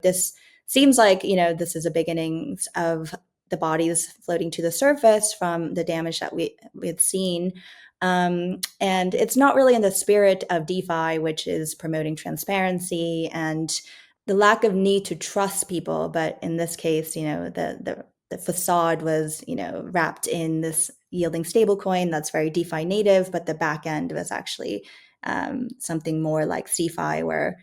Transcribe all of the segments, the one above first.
This seems like, this is a beginnings of the bodies floating to the surface from the damage that we had seen. And it's not really in the spirit of DeFi, which is promoting transparency and the lack of need to trust people. But in this case, the facade was, wrapped in this yielding stablecoin that's very DeFi native, but the back end was actually something more like CeFi, where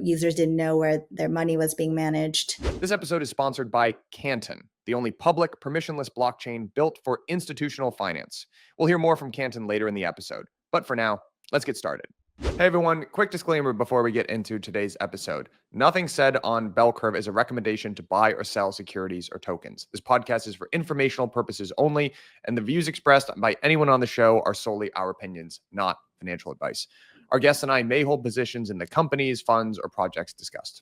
users didn't know where their money was being managed. This episode is sponsored by Canton, the only public permissionless blockchain built for institutional finance. We'll hear more from Canton later in the episode, but for now, let's get started. Hey everyone, quick disclaimer before we get into today's episode. Nothing said on Bell Curve is a recommendation to buy or sell securities or tokens. This podcast is for informational purposes only, and the views expressed by anyone on the show are solely our opinions, not financial advice. Our guests and I may hold positions in the companies, funds, or projects discussed.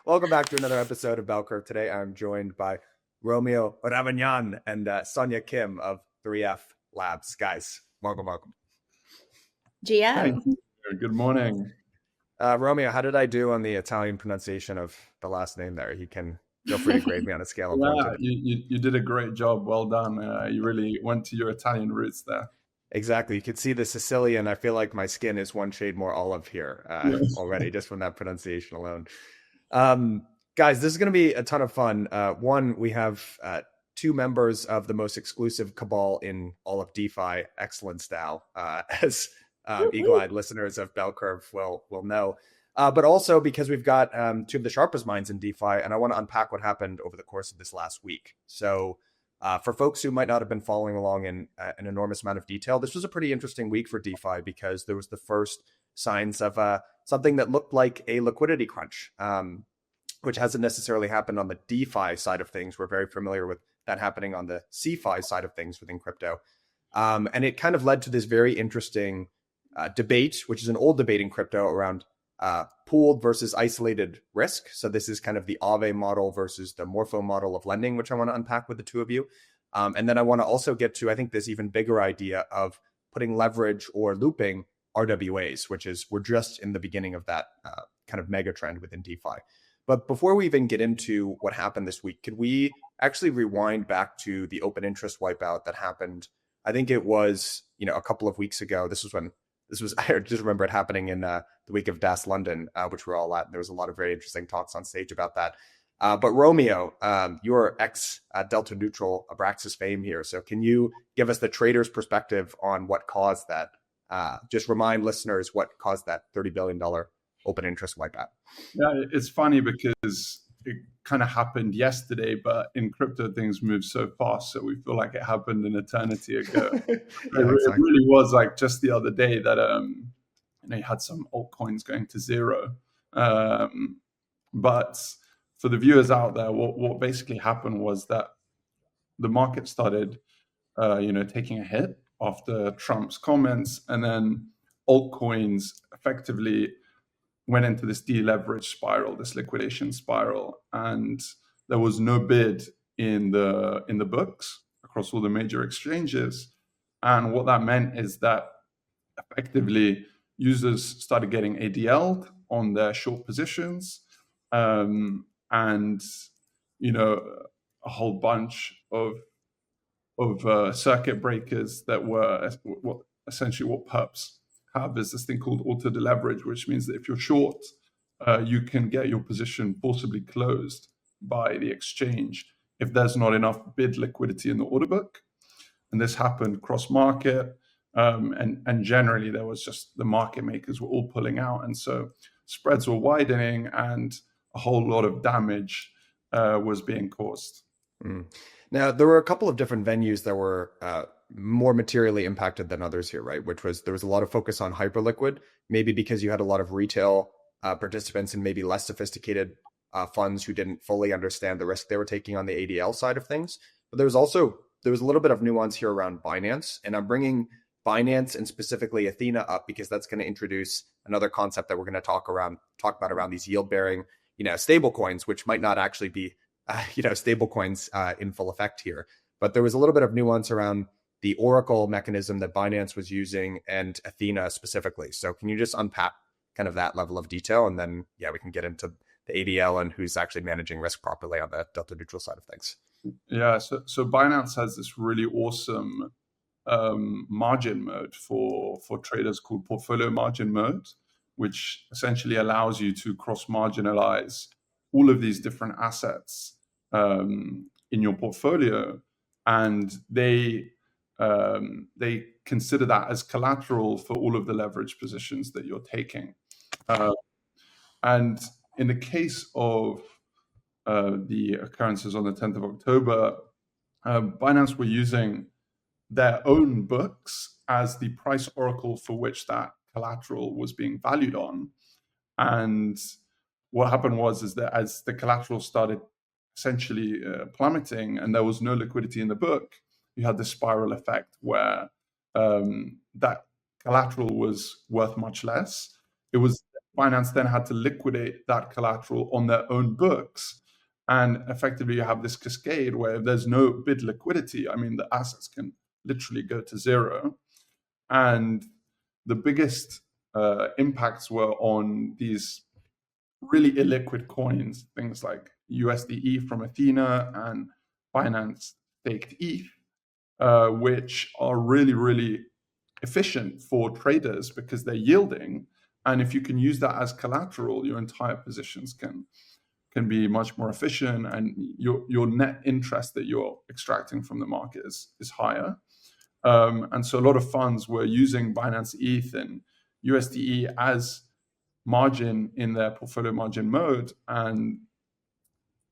Welcome back to another episode of Bell Curve. Today, I'm joined by Romeo Ravagnan and Sonya Kim of 3F Labs. Guys, welcome. GM. Hey, good morning. Romeo, how did I do on the Italian pronunciation of the last name there? You can feel free to grade me on a scale of 1 to 10. You did a great job. Well done. You really went to your Italian roots there. Exactly. You can see the Sicilian. I feel like my skin is one shade more olive here already, just from that pronunciation alone. Guys, this is going to be a ton of fun. One, we have two members of the most exclusive cabal in all of DeFi, excellent style, as eagle-eyed listeners of Bell Curve will know. But also because we've got two of the sharpest minds in DeFi, and I want to unpack what happened over the course of this last week. So for folks who might not have been following along in an enormous amount of detail, this was a pretty interesting week for DeFi because there was the first signs of something that looked like a liquidity crunch, which hasn't necessarily happened on the DeFi side of things. We're very familiar with that happening on the CeFi side of things within crypto. And it kind of led to this very interesting debate, which is an old debate in crypto around pooled versus isolated risk. So this is kind of the Aave model versus the Morpho model of lending, which I want to unpack with the two of you. And then I want to also get to, I think, this even bigger idea of putting leverage or looping RWAs, which is, we're just in the beginning of that kind of mega trend within DeFi. But before we even get into what happened this week, could we actually rewind back to the open interest wipeout that happened? I think it was, a couple of weeks ago. I just remember it happening in the week of DAS London, which we're all at. There was a lot of very interesting talks on stage about that. But Romeo, you're ex-Delta Neutral Abraxas fame here. So can you give us the trader's perspective on what caused that? Just remind listeners what caused that $30 billion open interest wipeout. Yeah, it's funny because it kind of happened yesterday, but in crypto things move so fast, so we feel like it happened an eternity ago. It really was like just the other day that you had some altcoins going to zero. But for the viewers out there, what basically happened was that the market started taking a hit after Trump's comments, and then altcoins effectively went into this deleverage spiral, this liquidation spiral, and there was no bid in the books across all the major exchanges. And what that meant is that effectively users started getting ADL'd on their short positions, and a whole bunch of circuit breakers that were essentially what perps have is this thing called auto deleverage, which means that if you're short, you can get your position forcibly closed by the exchange if there's not enough bid liquidity in the order book. And this happened cross market, and generally there was just the market makers were all pulling out, and so spreads were widening, and a whole lot of damage was being caused. Now, there were a couple of different venues that were more materially impacted than others here, right? Which was, there was a lot of focus on hyperliquid, maybe because you had a lot of retail participants and maybe less sophisticated funds who didn't fully understand the risk they were taking on the ADL side of things. But there was a little bit of nuance here around Binance, and I'm bringing Binance and specifically Athena up because that's going to introduce another concept that we're going to talk about around these yield bearing, stable coins, which might not actually be, stable coins in full effect here. But there was a little bit of nuance around the Oracle mechanism that Binance was using and Athena specifically. So can you just unpack kind of that level of detail. And then, yeah, we can get into the ADL and who's actually managing risk properly on the delta neutral side of things. Yeah, so Binance has this really awesome margin mode for traders called portfolio margin mode, which essentially allows you to cross marginalize all of these different assets in your portfolio, and they consider that as collateral for all of the leverage positions that you're taking. And in the case of the occurrences on the 10th of October, Binance were using their own books as the price oracle for which that collateral was being valued on. And what happened is that as the collateral started essentially plummeting and there was no liquidity in the book, you had this spiral effect where that collateral was worth much less. It was Binance then had to liquidate that collateral on their own books. And effectively, you have this cascade where if there's no bid liquidity, I mean, the assets can literally go to zero. And the biggest impacts were on these really illiquid coins, things like USDE from Athena and Binance staked ETH, which are really, really efficient for traders because they're yielding. And if you can use that as collateral, your entire positions can be much more efficient, and your net interest that you're extracting from the market is higher. And so a lot of funds were using Binance ETH and USDE as margin in their portfolio margin mode, and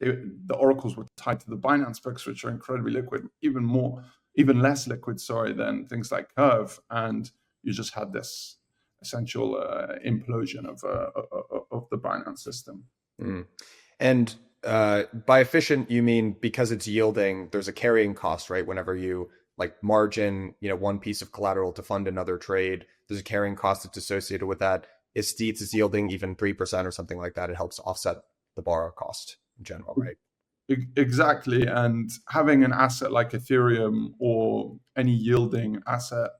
the oracles were tied to the Binance books, which are incredibly liquid, even less liquid, than things like Curve, and you just had this essential implosion of the Binance system. Mm. And by efficient, you mean because it's yielding, there's a carrying cost, right? Whenever you like margin, one piece of collateral to fund another trade, there's a carrying cost that's associated with that. If Steets is yielding even 3% or something like that, it helps offset the borrow cost in general, right? Exactly. And having an asset like Ethereum or any yielding asset,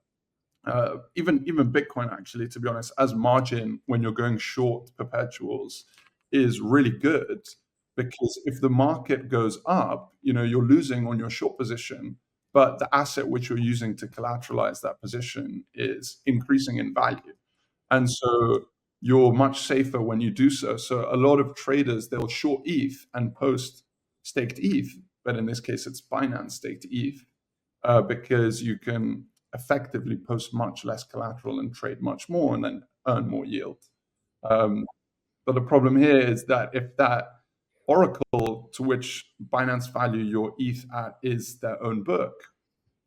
even Bitcoin, actually, to be honest, as margin when you're going short perpetuals is really good, because if the market goes up, you're losing on your short position, but the asset which you're using to collateralize that position is increasing in value. And so you're much safer when you do so. So a lot of traders, they'll short ETH and post staked ETH, but in this case, it's Binance staked ETH, because you can effectively post much less collateral and trade much more and then earn more yield. But the problem here is that if that oracle to which Binance value your ETH at is their own book,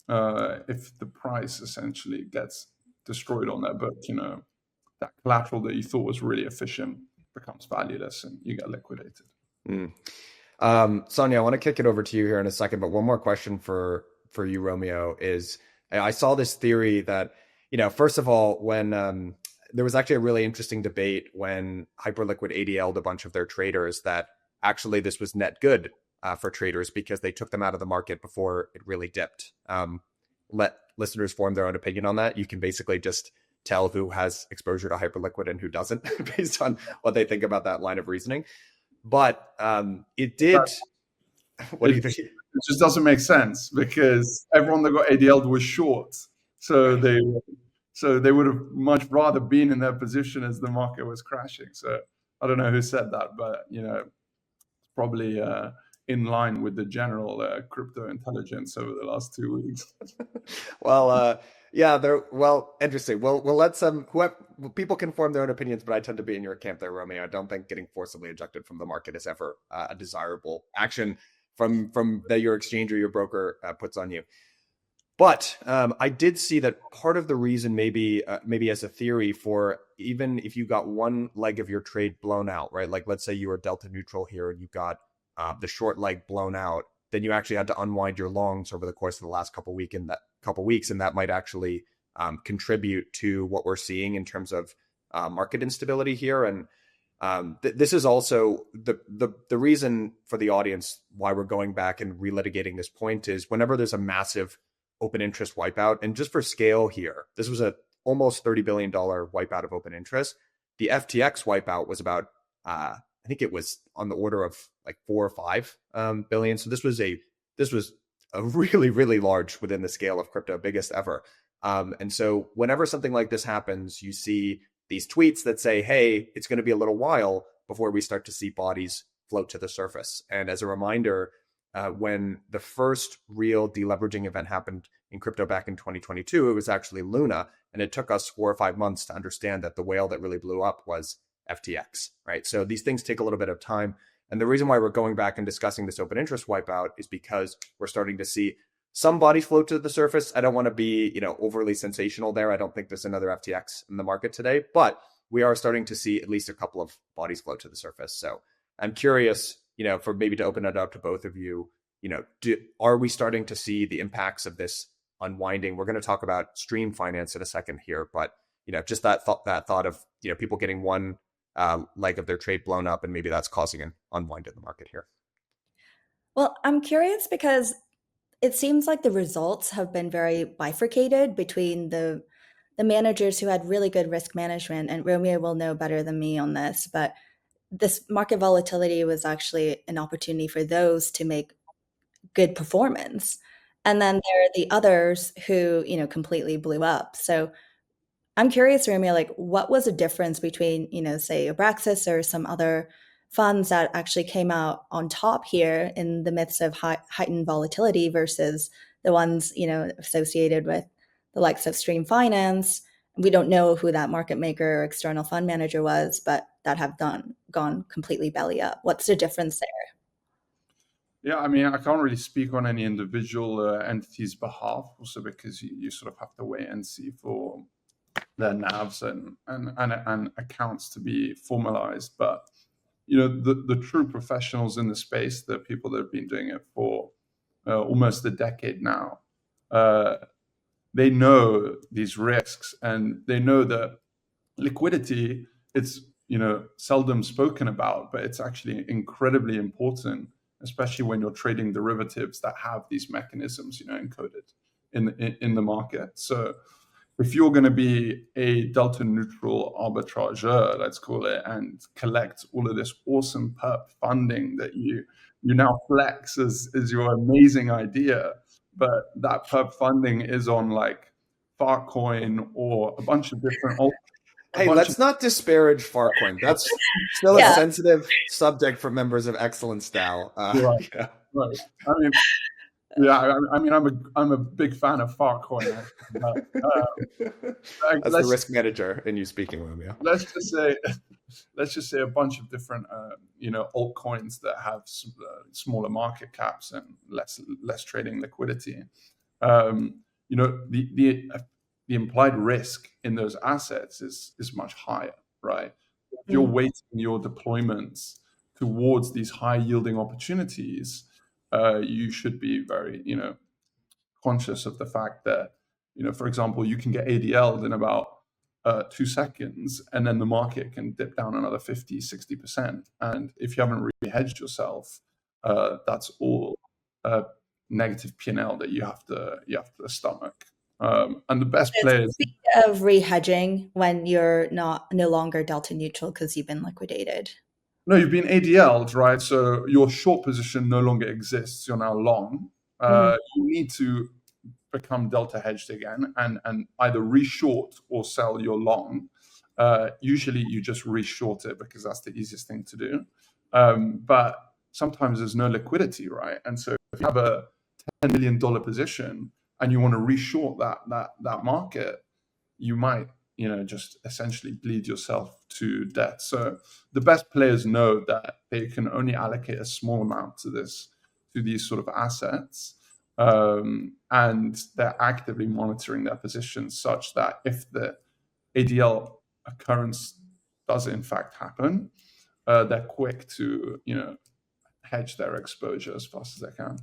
if the price essentially gets destroyed on their book, that collateral that you thought was really efficient becomes valueless and you get liquidated. Sonya, I want to kick it over to you here in a second, but one more question for you, Romeo, is I saw this theory that, first of all, when there was actually a really interesting debate when Hyperliquid ADL'd a bunch of their traders that actually this was net good for traders because they took them out of the market before it really dipped. Let listeners form their own opinion on that. You can basically just tell who has exposure to Hyperliquid and who doesn't based on what they think about that line of reasoning. But it did. What do you think? It just doesn't make sense because everyone that got ADL'd was short. So they would have much rather been in their position as the market was crashing. So I don't know who said that, but it's probably in line with the general crypto intelligence over the last 2 weeks. Well, yeah, interesting. We'll let people can form their own opinions, but I tend to be in your camp there, Romeo. I don't think getting forcibly ejected from the market is ever a desirable action from that your exchange or your broker puts on you. But I did see that part of the reason, maybe as a theory, for even if you got one leg of your trade blown out, right? Like let's say you were delta neutral here and you got the short leg blown out, then you actually had to unwind your longs over the course of the last couple weeks, and that might actually contribute to what we're seeing in terms of market instability here. And this is also the reason for the audience why we're going back and relitigating this point is whenever there's a massive open interest wipeout, and just for scale here, this was a almost $30 billion wipeout of open interest. the FTX wipeout was about, I think it was on the order of like 4 or 5 billion. So this was a really, really large within the scale of crypto, biggest ever. And so whenever something like this happens, you see these tweets that say, hey, it's going to be a little while before we start to see bodies float to the surface. And as a reminder, when the first real deleveraging event happened in crypto back in 2022, it was actually Luna. And it took us 4 or 5 months to understand that the whale that really blew up was FTX, right? So these things take a little bit of time. And the reason why we're going back and discussing this open interest wipeout is because we're starting to see some bodies float to the surface. I don't want to be, overly sensational there. I don't think there's another FTX in the market today, but we are starting to see at least a couple of bodies float to the surface. So I'm curious, for maybe to open it up to both of you, are we starting to see the impacts of this unwinding? We're going to talk about stream finance in a second here, but just that thought of people getting one leg of their trade blown up, and maybe that's causing an unwind in the market here. Well, I'm curious because it seems like the results have been very bifurcated between the managers who had really good risk management, and Romeo will know better than me on this, but this market volatility was actually an opportunity for those to make good performance. And then there are the others who, completely blew up. So I'm curious, Romeo, like what was the difference between, say Abraxas or some other funds that actually came out on top here in the midst of heightened volatility versus the ones, associated with the likes of Stream Finance. We don't know who that market maker or external fund manager was, but that have gone completely belly up. What's the difference there? Yeah, I mean, I can't really speak on any individual entity's behalf, also because you sort of have to wait and see for their NAVs and accounts to be formalized. But the true professionals in the space, the people that have been doing it for almost a decade now, they know these risks, and they know that liquidity, it's seldom spoken about, but it's actually incredibly important, especially when you're trading derivatives that have these mechanisms encoded in the market. So if you're going to be a delta neutral arbitrageur, let's call it, and collect all of this awesome perp funding that you now flex as your amazing idea, but that perp funding is on like Farcoin or a bunch of different Hey, let's not disparage Farcoin. That's still a sensitive subject for members of Excellence DAO. Right. Yeah. Right. I mean, I'm a big fan of Farcoin. That's the risk manager in you speaking, Romeo. Let's just say a bunch of different altcoins that have smaller market caps and less trading liquidity. The implied risk in those assets is much higher, right? If you're weighting your deployments towards these high yielding opportunities, you should be very, conscious of the fact that, for example, you can get ADL'd in about 2 seconds, and then the market can dip down another 50, 60%. And if you haven't really hedged yourself, that's all negative P&L that you have to stomach. And the best players of rehedging when you're no longer delta neutral because you've been liquidated. No, you've been ADL'd, right? So your short position no longer exists. You're now long. You need to become delta hedged again and either reshort or sell your long. Usually you just reshort it because that's the easiest thing to do. But sometimes there's no liquidity, right? And so if you have a $10 million position and you want to reshort that market, you might just essentially bleed yourself to death. So the best players know that they can only allocate a small amount to these sort of assets, and they're actively monitoring their positions such that if the ADL occurrence does in fact happen, they're quick to hedge their exposure as fast as they can.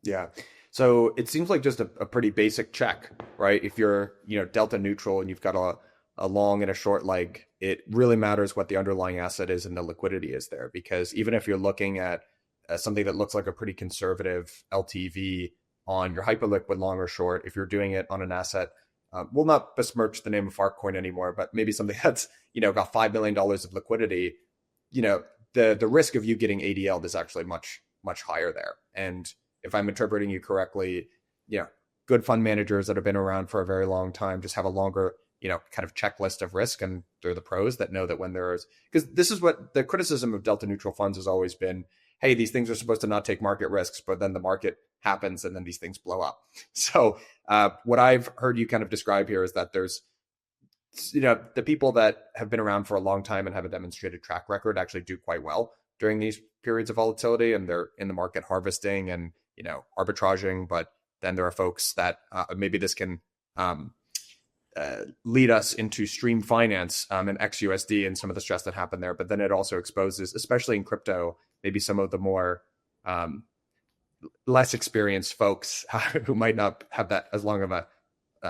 Yeah. So it seems like just a pretty basic check, right? If you're, delta neutral and you've got a long and a short leg, it really matters what the underlying asset is and the liquidity is there. Because even if you're looking at something that looks like a pretty conservative LTV on your hyperliquid long or short, if you're doing it on an asset will not besmirch the name of Fartcoin anymore, but maybe something that's, got $5 million of liquidity, the risk of you getting ADL'd is actually much, much higher there. And if I'm interpreting you correctly, good fund managers that have been around for a very long time just have a longer, kind of checklist of risk. And they're the pros that know that when there's, because this is what the criticism of delta neutral funds has always been. Hey, these things are supposed to not take market risks, but then the market happens and then these things blow up. So what I've heard you kind of describe here is that there's, the people that have been around for a long time and have a demonstrated track record actually do quite well during these periods of volatility, and they're in the market harvesting and, arbitraging. But then there are folks that maybe this can lead us into stream finance and xUSD and some of the stress that happened there. But then it also exposes, especially in crypto, maybe some of the more less experienced folks who might not have that as long of a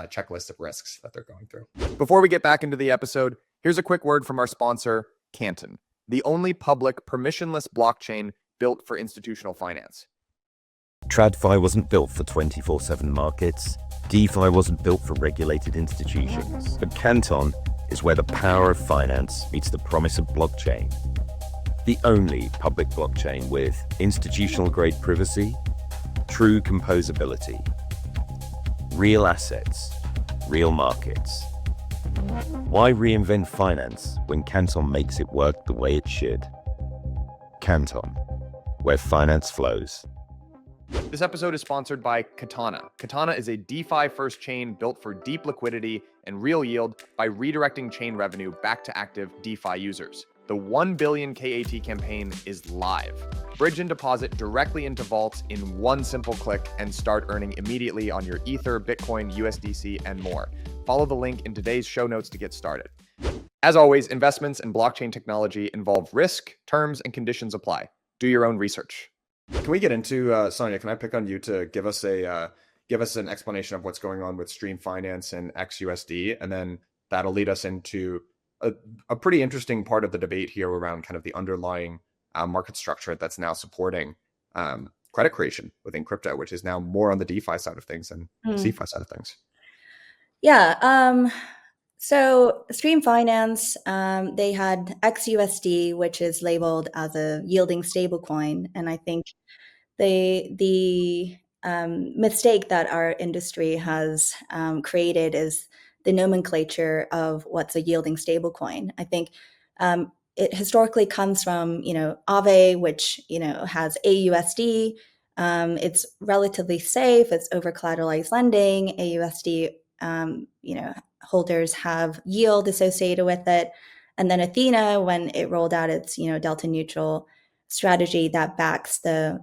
checklist of risks that they're going through. Before we get back into the episode, here's a quick word from our sponsor, Canton, the only public permissionless blockchain built for institutional finance. TradFi wasn't built for 24/7 markets. DeFi wasn't built for regulated institutions. But Canton is where the power of finance meets the promise of blockchain. The only public blockchain with institutional-grade privacy, true composability, real assets, real markets. Why reinvent finance when Canton makes it work the way it should? Canton, where finance flows. This episode is sponsored by Katana. Katana is a DeFi-first chain built for deep liquidity and real yield by redirecting chain revenue back to active DeFi users. The 1 billion KAT campaign is live. Bridge and deposit directly into vaults in one simple click and start earning immediately on your Ether, Bitcoin, USDC, and more. Follow the link in today's show notes to get started. As always, investments in blockchain technology involve risk, terms, and conditions apply. Do your own research. Can we get into, Sonya, can I pick on you to give us an explanation of what's going on with stream finance and xUSD? And then that'll lead us into a pretty interesting part of the debate here around kind of the underlying market structure that's now supporting credit creation within crypto, which is now more on the DeFi side of things than CeFi side of things. Yeah. So stream finance, they had xUSD, which is labeled as a yielding stablecoin. And I think the mistake that our industry has created is the nomenclature of what's a yielding stablecoin. I think it historically comes from, Aave, which, has AUSD. It's relatively safe. It's over collateralized lending. AUSD, holders have yield associated with it. And then Athena, when it rolled out its, delta neutral strategy that backs the,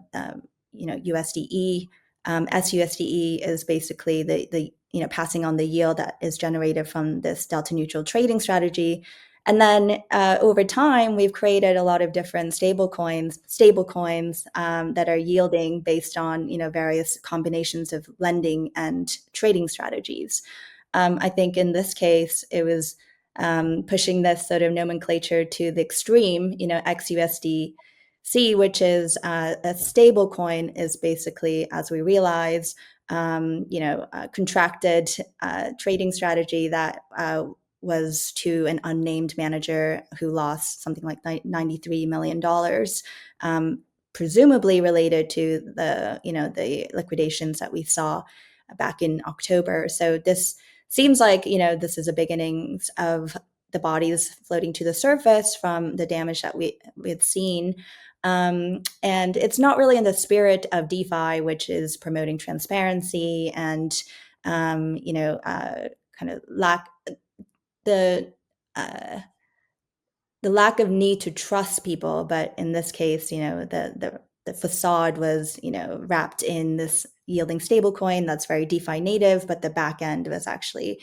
USDE, SUSDE is basically the passing on the yield that is generated from this delta neutral trading strategy. And then over time, we've created a lot of different stable coins that are yielding based on, various combinations of lending and trading strategies. I think in this case, it was pushing this sort of nomenclature to the extreme, xUSD C, which is a stable coin, is basically, as we realize, a contracted trading strategy that was to an unnamed manager who lost something like $93 million, presumably related to the liquidations that we saw back in October. So this seems like, this is a beginning of the bodies floating to the surface from the damage that we had seen. And it's not really in the spirit of DeFi, which is promoting transparency and, kind of the lack of need to trust people. But in this case, the facade was, wrapped in this yielding stablecoin that's very DeFi native, but the back end was actually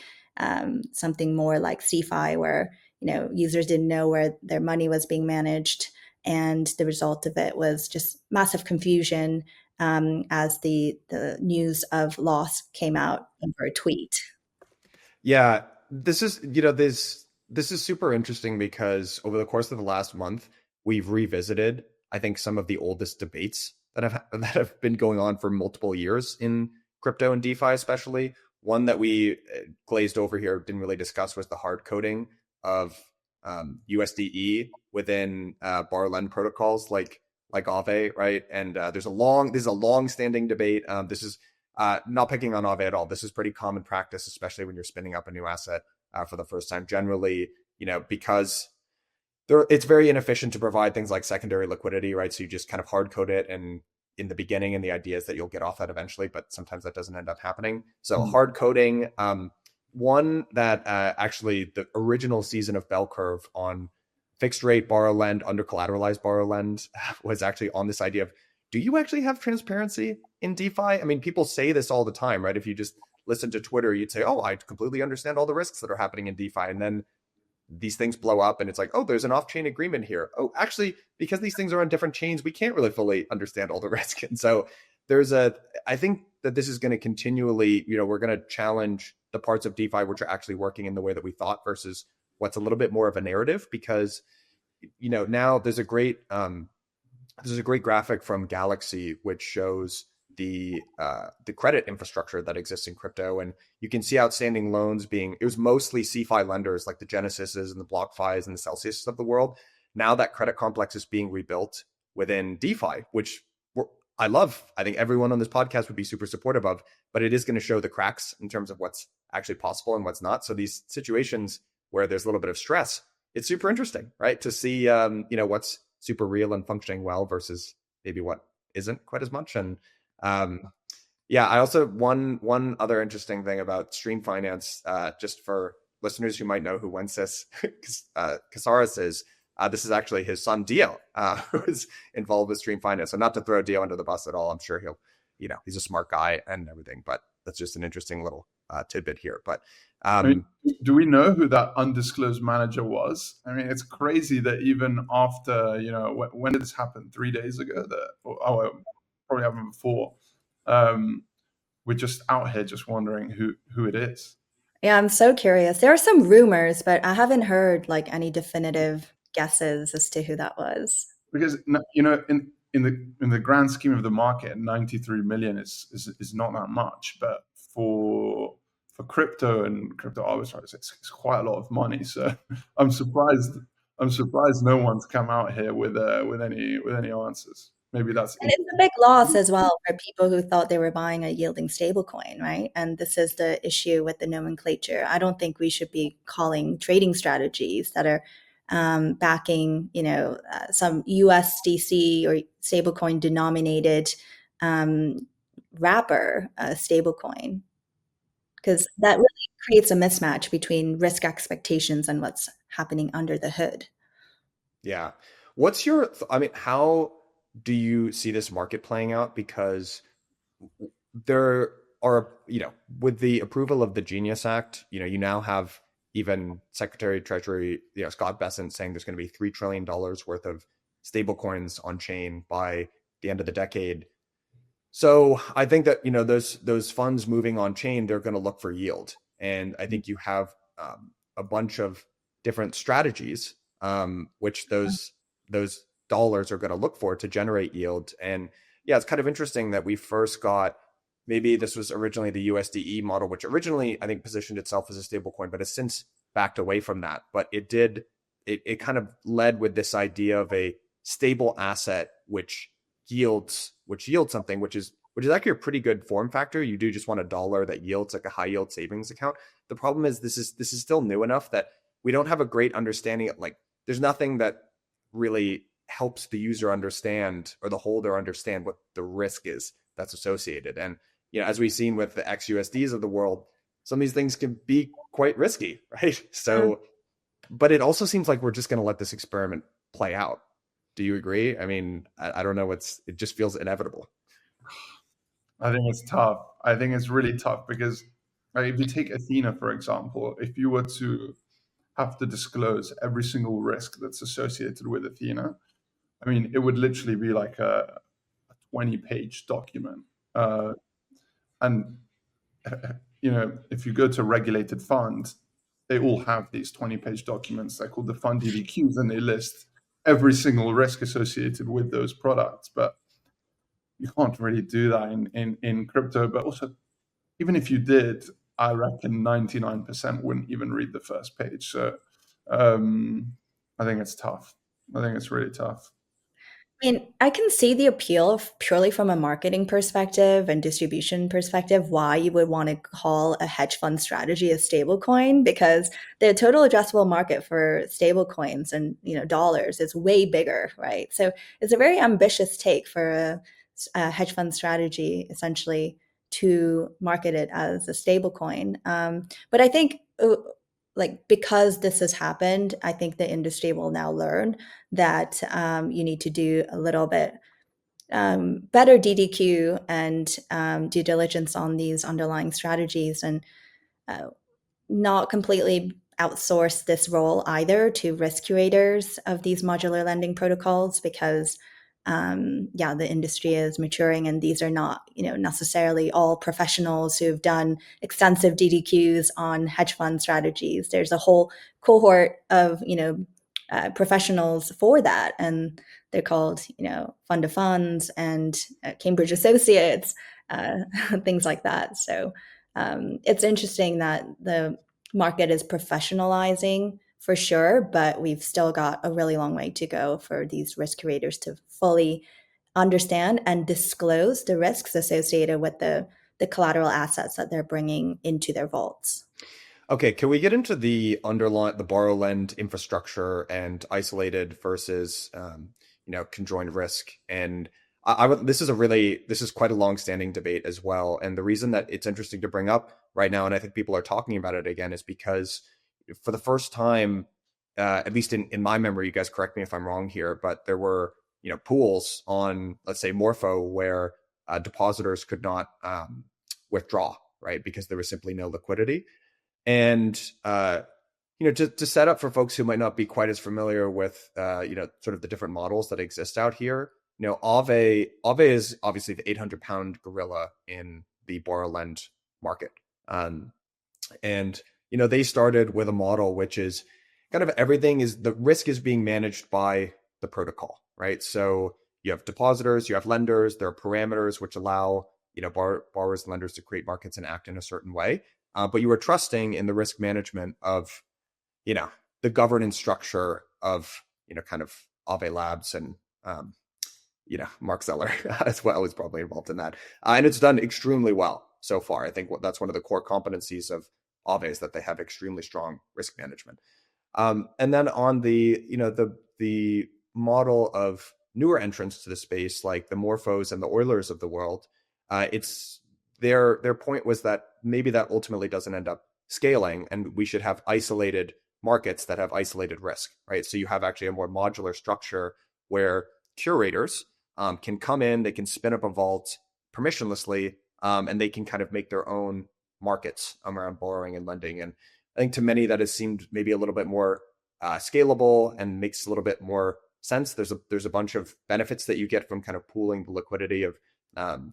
something more like CeFi, where, users didn't know where their money was being managed. And the result of it was just massive confusion as the news of loss came out over a tweet. Yeah, this is, this is super interesting because over the course of the last month, we've revisited, I think, some of the oldest debates that have been going on for multiple years in crypto and DeFi, especially one that we glazed over here, didn't really discuss, was the hard coding of USDE within borrow lend protocols like Aave, right? And this is a long-standing debate. This is not picking on Aave at all. This is pretty common practice, especially when you're spinning up a new asset for the first time. Generally, because it's very inefficient to provide things like secondary liquidity, right? So you just kind of hard code it, and in the beginning, and the idea is that you'll get off that eventually, but sometimes that doesn't end up happening. So hard coding, one that actually the original season of Bell Curve on fixed rate borrow lend, under collateralized borrow lend, was actually on this idea of, do you actually have transparency in DeFi? I mean, people say this all the time, right? If you just listen to Twitter, you'd say, oh, I completely understand all the risks that are happening in DeFi. And then these things blow up and it's like, oh, there's an off-chain agreement here. Oh, actually, because these things are on different chains, we can't really fully understand all the risk. And so I think that this is going to continually, we're going to challenge the parts of DeFi which are actually working in the way that we thought versus what's a little bit more of a narrative, because, now there's a great graphic from Galaxy which shows the credit infrastructure that exists in crypto, and you can see outstanding loans it was mostly CeFi lenders like the Genesises and the BlockFis and the Celsiuses of the world. Now that credit complex is being rebuilt within DeFi, which I love. I think everyone on this podcast would be super supportive of, but it is going to show the cracks in terms of what's actually possible and what's not. So these situations where there's a little bit of stress, it's super interesting, right? To see, what's super real and functioning well versus maybe what isn't quite as much. And I also, one other interesting thing about Stream Finance, just for listeners who might know who Wences Casares is, this is actually his son Dio, who is involved with Stream Finance. So not to throw Dio under the bus at all, I'm sure he'll, he's a smart guy and everything, but that's just an interesting little tidbit here. But do we know who that undisclosed manager was? I mean, it's crazy that even after, when did this happen? 3 days ago? Probably happened before. We're just out here just wondering who it is. Yeah, I'm so curious. There are some rumors, but I haven't heard like any definitive guesses as to who that was. Because in the grand scheme of the market, 93 million is not that much, but for crypto and crypto arbitrage, it's quite a lot of money. So I'm surprised no one's come out here with any answers. Maybe that's and it's a big loss as well for people who thought they were buying a yielding stablecoin, right? And this is the issue with the nomenclature. I don't think we should be calling trading strategies that are backing, some USDC or stablecoin denominated wrapper stablecoin, because that really creates a mismatch between risk expectations and what's happening under the hood. Yeah. How do you see this market playing out? Because there are, with the approval of the Genius Act, you now have even Secretary of Treasury, Scott Bessent saying there's going to be $3 trillion worth of stablecoins on chain by the end of the decade. So I think that, those funds moving on chain, they're going to look for yield. And I think you have a bunch of different strategies, which those dollars are going to look for to generate yield. And yeah, it's kind of interesting that we first got, maybe this was originally the USDE model, which originally I think positioned itself as a stablecoin, but has since backed away from that. But it kind of led with this idea of a stable asset which yields something, which is actually a pretty good form factor. You do just want a dollar that yields like a high yield savings account. The problem is this is still new enough that we don't have a great understanding of, like, there's nothing that really helps the user understand or the holder understand what the risk is that's associated. And as we've seen with the xUSDs of the world, some of these things can be quite risky, right? So, but it also seems like we're just going to let this experiment play out. Do you agree? I mean, I don't know. It just feels inevitable. I think it's tough. I think it's really tough because if you take Athena, for example, if you were to have to disclose every single risk that's associated with Athena, I mean, it would literally be like a 20-page document. And if you go to regulated funds, they all have these 20-page documents. They're called the fund DDQs, and they list every single risk associated with those products. But you can't really do that in crypto. But also, even if you did, I reckon 99% wouldn't even read the first page. So I think it's tough. I think it's really tough. I mean, I can see the appeal purely from a marketing perspective and distribution perspective, why you would want to call a hedge fund strategy a stable coin, because the total addressable market for stable coins and dollars is way bigger, right? So it's a very ambitious take for a hedge fund strategy, essentially, to market it as a stable coin. But I think because this has happened, I think the industry will now learn that you need to do a little bit better DDQ and due diligence on these underlying strategies, and not completely outsource this role either to risk curators of these modular lending protocols, because the industry is maturing, and these are not necessarily all professionals who have done extensive DDQs on hedge fund strategies. There's a whole cohort of professionals for that, and they're called fund of funds and Cambridge Associates, things like that. So it's interesting that the market is professionalizing for sure, but we've still got a really long way to go for these risk curators to fully understand and disclose the risks associated with the collateral assets that they're bringing into their vaults. Okay, can we get into the borrow lend infrastructure and isolated versus conjoined risk? And this is quite a long-standing debate as well. And the reason that it's interesting to bring up right now, and I think people are talking about it again, is because for the first time, at least in my memory, you guys correct me if I'm wrong here, but there were pools on, let's say, Morpho, where depositors could not withdraw, right, because there was simply no liquidity. And to set up for folks who might not be quite as familiar with sort of the different models that exist out here, Aave is obviously the 800-pound gorilla in the borrow lend market, and they started with a model which is kind of the risk is being managed by the protocol, right? So you have depositors, you have lenders, there are parameters which allow borrowers and lenders to create markets and act in a certain way. But you were trusting in the risk management of, the governance structure of, kind of Aave Labs and, Mark Zeller as well is probably involved in that. And it's done extremely well so far. I think that's one of the core competencies of Aave, is that they have extremely strong risk management. And then on the model of newer entrants to the space, like the Morphos and the Oilers of the world, it's their point was that maybe that ultimately doesn't end up scaling, and we should have isolated markets that have isolated risk, right? So you have actually a more modular structure where curators can come in, they can spin up a vault permissionlessly, and they can kind of make their own markets around borrowing and lending. And I think to many that has seemed maybe a little bit more scalable and makes a little bit more sense. There's a bunch of benefits that you get from kind of pooling the liquidity of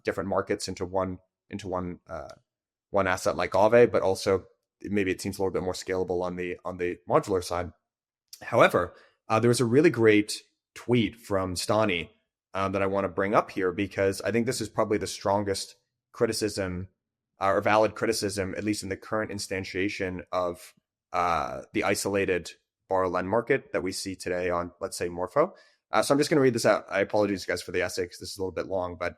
different markets into one asset like Aave, but also maybe it seems a little bit more scalable on the modular side. However, there was a really great tweet from Stani that I want to bring up here, because I think this is probably the strongest criticism or valid criticism, at least in the current instantiation of the isolated borrow lend market that we see today on, let's say, Morpho. So I'm just going to read this out. I apologize, guys, for the essay, because this is a little bit long, but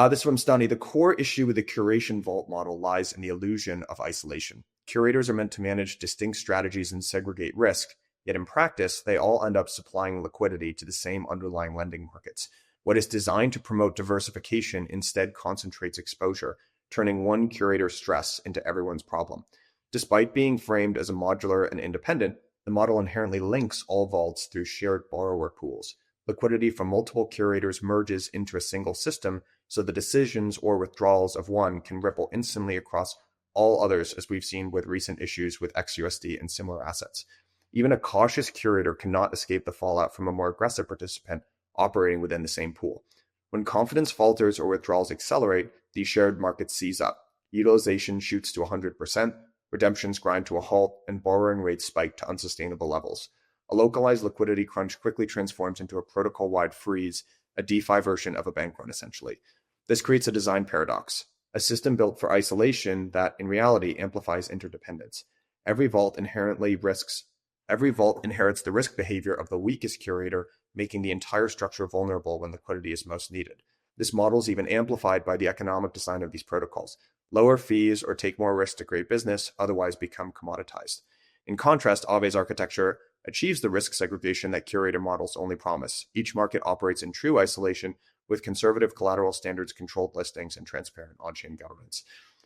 this is from Stani. The core issue with the curation vault model lies in the illusion of isolation. Curators are meant to manage distinct strategies and segregate risk, yet in practice, they all end up supplying liquidity to the same underlying lending markets. What is designed to promote diversification instead concentrates exposure, turning one curator's stress into everyone's problem. Despite being framed as a modular and independent, the model inherently links all vaults through shared borrower pools. Liquidity from multiple curators merges into a single system, so the decisions or withdrawals of one can ripple instantly across all others, as we've seen with recent issues with xUSD and similar assets. Even a cautious curator cannot escape the fallout from a more aggressive participant operating within the same pool. When confidence falters or withdrawals accelerate, these shared markets seize up. Utilization shoots to 100%, redemptions grind to a halt, and borrowing rates spike to unsustainable levels. A localized liquidity crunch quickly transforms into a protocol-wide freeze, a DeFi version of a bank run, essentially. This creates a design paradox. a system built for isolation that in reality amplifies interdependence. Every vault inherits the risk behavior of the weakest curator, making the entire structure vulnerable when liquidity is most needed. This model is even amplified by the economic design of these protocols. Lower fees or take more risk to create business, otherwise become commoditized. In contrast, Aave's architecture achieves the risk segregation that curator models only promise. Each market operates in true isolation with conservative collateral standards, controlled listings, and transparent on-chain governance.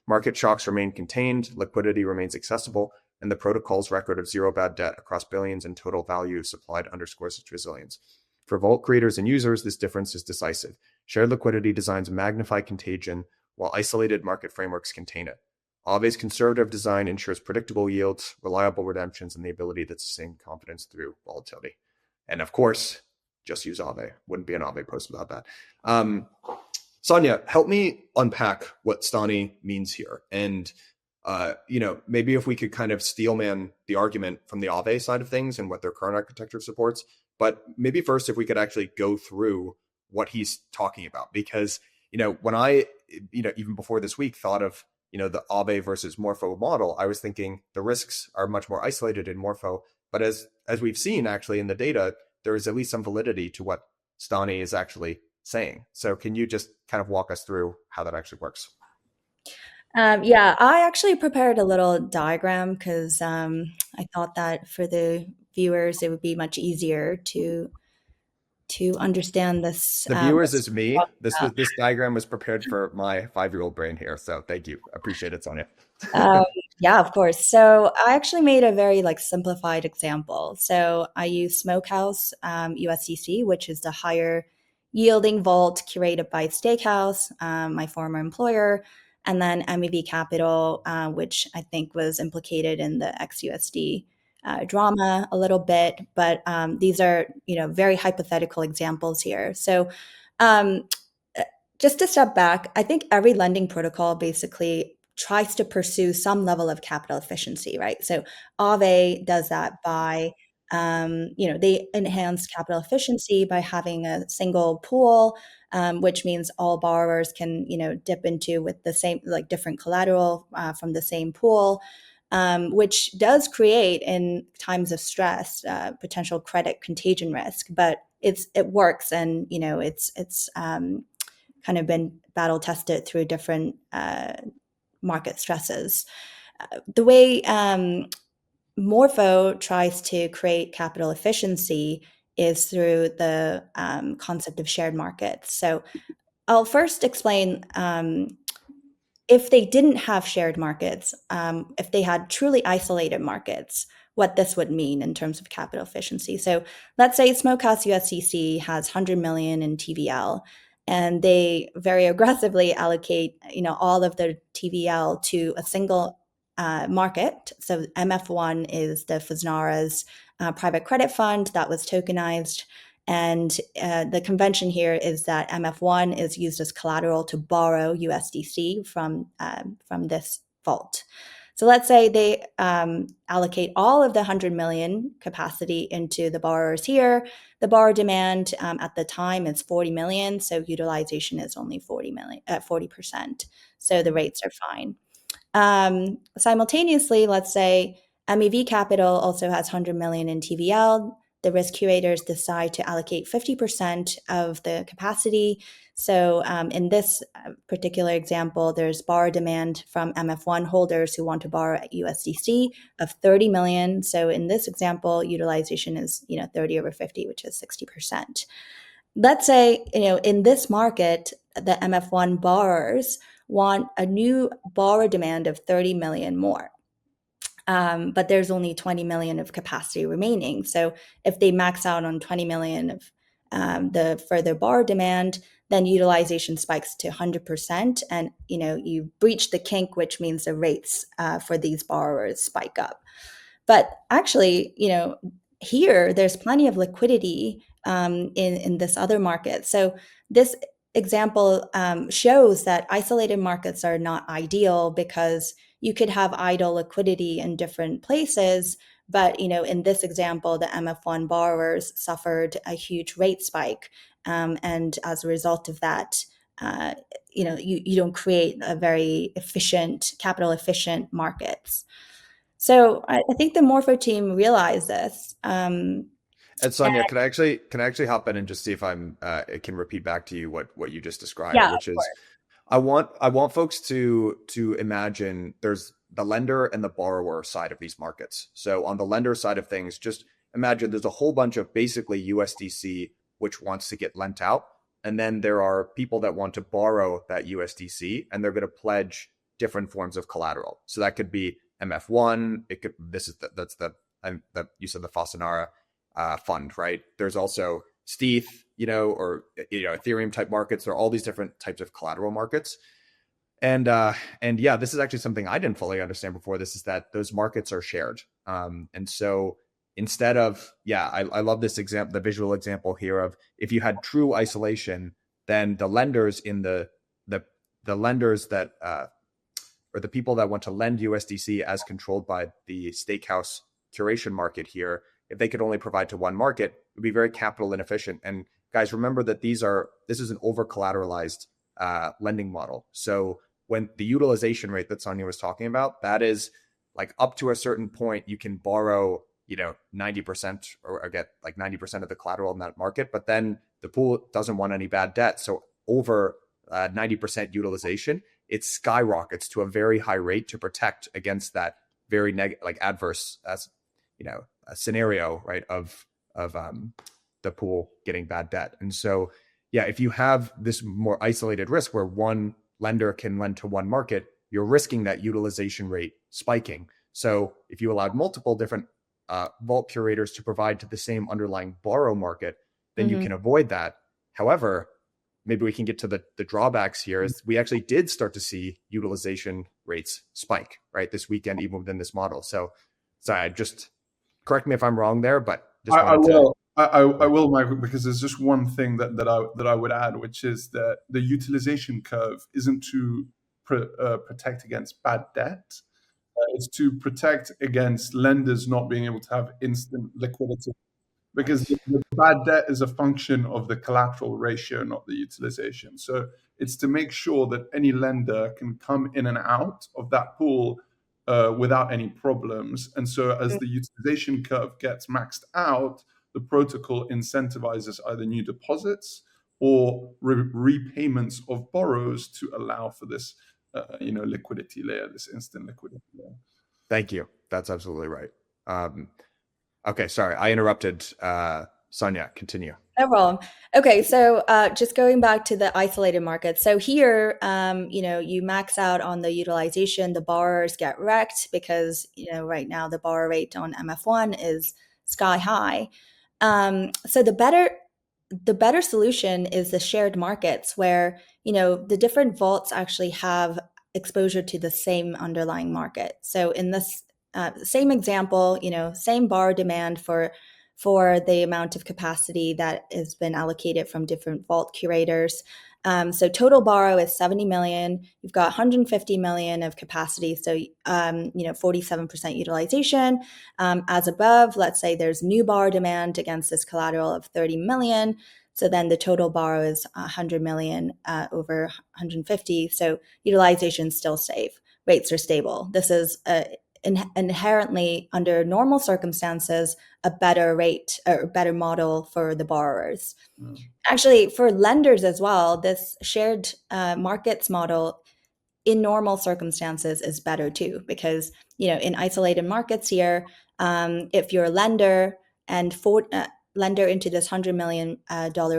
Market shocks remain contained, liquidity remains accessible, and the protocol's record of zero bad debt across billions in total value supplied underscores its resilience. For vault creators and users, this difference is decisive. Shared liquidity designs magnify contagion, while isolated market frameworks contain it. Aave's conservative design ensures predictable yields, reliable redemptions, and the ability to sustain confidence through volatility. And of course, just use Aave. Wouldn't be an Aave post without that. Sonya, help me unpack what Stani means here. And maybe if we could kind of steelman the argument from the Aave side of things and what their current architecture supports. But maybe first, if we could actually go through what he's talking about, because, when I, even before this week thought of, the Aave versus Morpho model, I was thinking the risks are much more isolated in Morpho. But as we've seen actually in the data, there is at least some validity to what Stani is actually saying. So can you just kind of walk us through how that actually works? Yeah, I actually prepared a little diagram because I thought that for the viewers, it would be much easier to understand this. The viewers is me. This diagram was prepared for my 5-year-old brain here. So thank you. Appreciate it, Sonya. Yeah, of course. So I actually made a very simplified example. So I use Smokehouse USDC, which is the higher yielding vault curated by Steakhouse, my former employer, and then MEV Capital, which I think was implicated in the xUSD drama a little bit. But these are, very hypothetical examples here. So just to step back, I think every lending protocol basically tries to pursue some level of capital efficiency, right? So Aave does that by, they enhance capital efficiency by having a single pool, which means all borrowers can, dip into with the same, different collateral from the same pool, which does create in times of stress potential credit contagion risk, but it works, and it's kind of been battle tested through different market stresses. The way Morpho tries to create capital efficiency is through the concept of shared markets. So I'll first explain if they didn't have shared markets, if they had truly isolated markets, what this would mean in terms of capital efficiency. So let's say Smokehouse USDC has 100 million in TVL, and they very aggressively allocate, all of their TVL to a single market. So MF1 is the Fusnara's private credit fund that was tokenized. And the convention here is that MF1 is used as collateral to borrow USDC from this vault. So let's say they allocate all of the 100 million capacity into the borrowers here. The borrower demand at the time is 40 million, so utilization is only 40%. So the rates are fine. Simultaneously, let's say MEV Capital also has 100 million in TVL. The risk curators decide to allocate 50% of the capacity. So in this particular example, there's borrower demand from MF1 holders who want to borrow at USDC of 30 million. So in this example, utilization is 30 over 50, which is 60%. Let's say in this market, the MF1 borrowers want a new borrower demand of 30 million more. But there's only 20 million of capacity remaining. So if they max out on 20 million of the further borrower demand, then utilization spikes to 100%, and you breach the kink, which means the rates for these borrowers spike up. But actually, here there's plenty of liquidity in this other market. So this example shows that isolated markets are not ideal because you could have idle liquidity in different places. But, in this example, the MF1 borrowers suffered a huge rate spike. And as a result of that, you don't create a very efficient, capital efficient markets. So I think the Morpho team realized this. And Sonya, can I actually hop in and just see if I can repeat back to you what you just described, Yeah, which of is course. I want folks to imagine there's the lender and the borrower side of these markets. So on the lender side of things, just imagine there's a whole bunch of basically USDC which wants to get lent out, and then there are people that want to borrow that USDC, and they're going to pledge different forms of collateral. So that could be MF1. It could you said the Fasanara fund, right? There's also Steth, or Ethereum type markets. There are all these different types of collateral markets. And yeah, this is actually something I didn't fully understand before. This is that those markets are shared. And so instead of, I love this example, the visual example here of if you had true isolation, then the lenders in the lenders that or the people that want to lend USDC as controlled by the stakehouse curation market here, if they could only provide to one market, it would be very capital inefficient. And guys, remember that this is an over collateralized lending model. So when the utilization rate that Sonya was talking about, that is like up to a certain point, you can borrow, 90% or get like 90% of the collateral in that market, but then the pool doesn't want any bad debt. So over 90% utilization, it skyrockets to a very high rate to protect against that very adverse, scenario, right, of the pool getting bad debt. And so, if you have this more isolated risk where one lender can lend to one market, you're risking that utilization rate spiking. So if you allowed multiple different vault curators to provide to the same underlying borrow market, then you can avoid that. However, maybe we can get to the drawbacks here is we actually did start to see utilization rates spike, right, this weekend, even within this model. So sorry, just correct me if I'm wrong there, but just I wanted will. I will, Michael, because there's just one thing that I would add, which is that the utilization curve isn't to protect against bad debt. It's to protect against lenders not being able to have instant liquidity, because the bad debt is a function of the collateral ratio, not the utilization. So it's to make sure that any lender can come in and out of that pool without any problems. And so as the utilization curve gets maxed out, the protocol incentivizes either new deposits or repayments of borrowers to allow for this liquidity layer, this instant liquidity layer. Thank you. That's absolutely right. Okay, sorry, I interrupted. Sonya, continue. No problem. Okay, so just going back to the isolated market. So here, you max out on the utilization, the borrowers get wrecked because, right now the borrow rate on MF1 is sky high. So the better solution is the shared markets where, the different vaults actually have exposure to the same underlying market. So in this same example, same borrow demand for the amount of capacity that has been allocated from different vault curators. So total borrow is 70 million. You've got 150 million of capacity. So, 47% utilization. As above, let's say there's new borrow demand against this collateral of 30 million. So then the total borrow is 100 million over 150. So utilization is still safe. Rates are stable. This is inherently, under normal circumstances, a better rate or better model for the borrowers. Actually, for lenders as well, this shared markets model in normal circumstances is better too, because in isolated markets here, if you're a lender and lender into this $100 million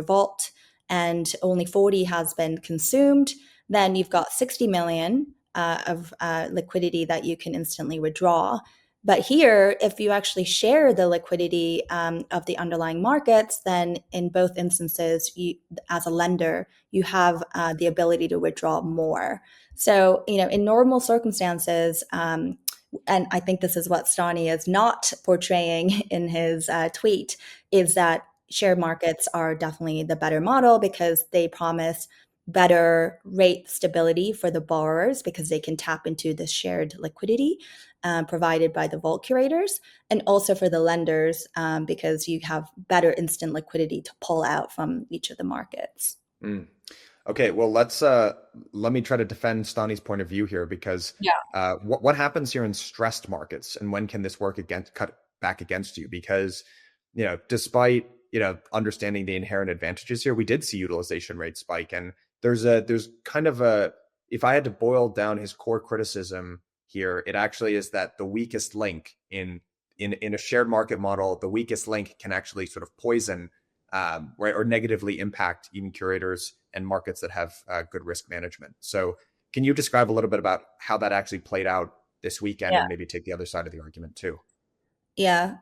vault and only 40 has been consumed, then you've got 60 million of liquidity that you can instantly withdraw. But here, if you actually share the liquidity of the underlying markets, then in both instances, you, as a lender, you have the ability to withdraw more. So, in normal circumstances, and I think this is what Stani is not portraying in his tweet, is that shared markets are definitely the better model because they promise better rate stability for the borrowers because they can tap into the shared liquidity provided by the vault curators, and also for the lenders because you have better instant liquidity to pull out from each of the markets. Mm. Okay, well let me try to defend Stani's point of view here, because what happens here in stressed markets, and when can this work against cut back against you? Because despite understanding the inherent advantages here, we did see utilization rates spike, and there's kind of a, if I had to boil down his core criticism here, it actually is that the weakest link in a shared market model, the weakest link can actually sort of poison right, or negatively impact even curators and markets that have good risk management. So can you describe a little bit about how that actually played out this weekend, Yeah. and maybe take the other side of the argument too? Yeah,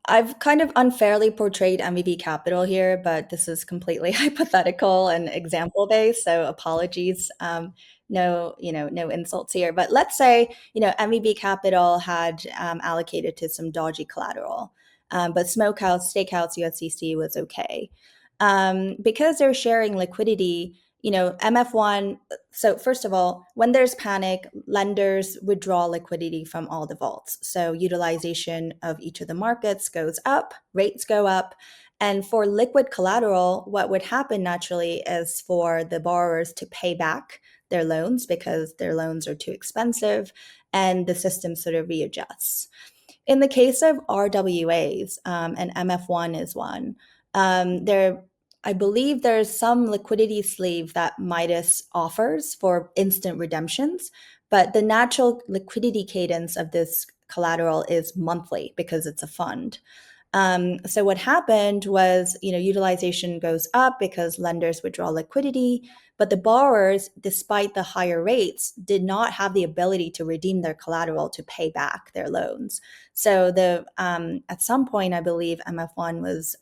I've kind of unfairly portrayed MEV Capital here, but this is completely hypothetical and example based. So apologies. No, no insults here. But let's say, MEV Capital had allocated to some dodgy collateral, but Smokehouse, Steakhouse, USDC was okay. Because they're sharing liquidity, MF1. So first of all, when there's panic, lenders withdraw liquidity from all the vaults. So utilization of each of the markets goes up, rates go up. And for liquid collateral, what would happen naturally is for the borrowers to pay back their loans because their loans are too expensive, and the system sort of readjusts. In the case of RWAs, and MF1 is one, there, I believe there's some liquidity sleeve that Midas offers for instant redemptions, but the natural liquidity cadence of this collateral is monthly because it's a fund. So what happened was, utilization goes up because lenders withdraw liquidity, but the borrowers, despite the higher rates, did not have the ability to redeem their collateral to pay back their loans. So at some point, I believe MF1 was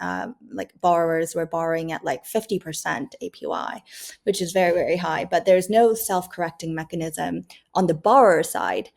like borrowers were borrowing at like 50% APY, which is very, very high. But there's no self-correcting mechanism on the borrower side.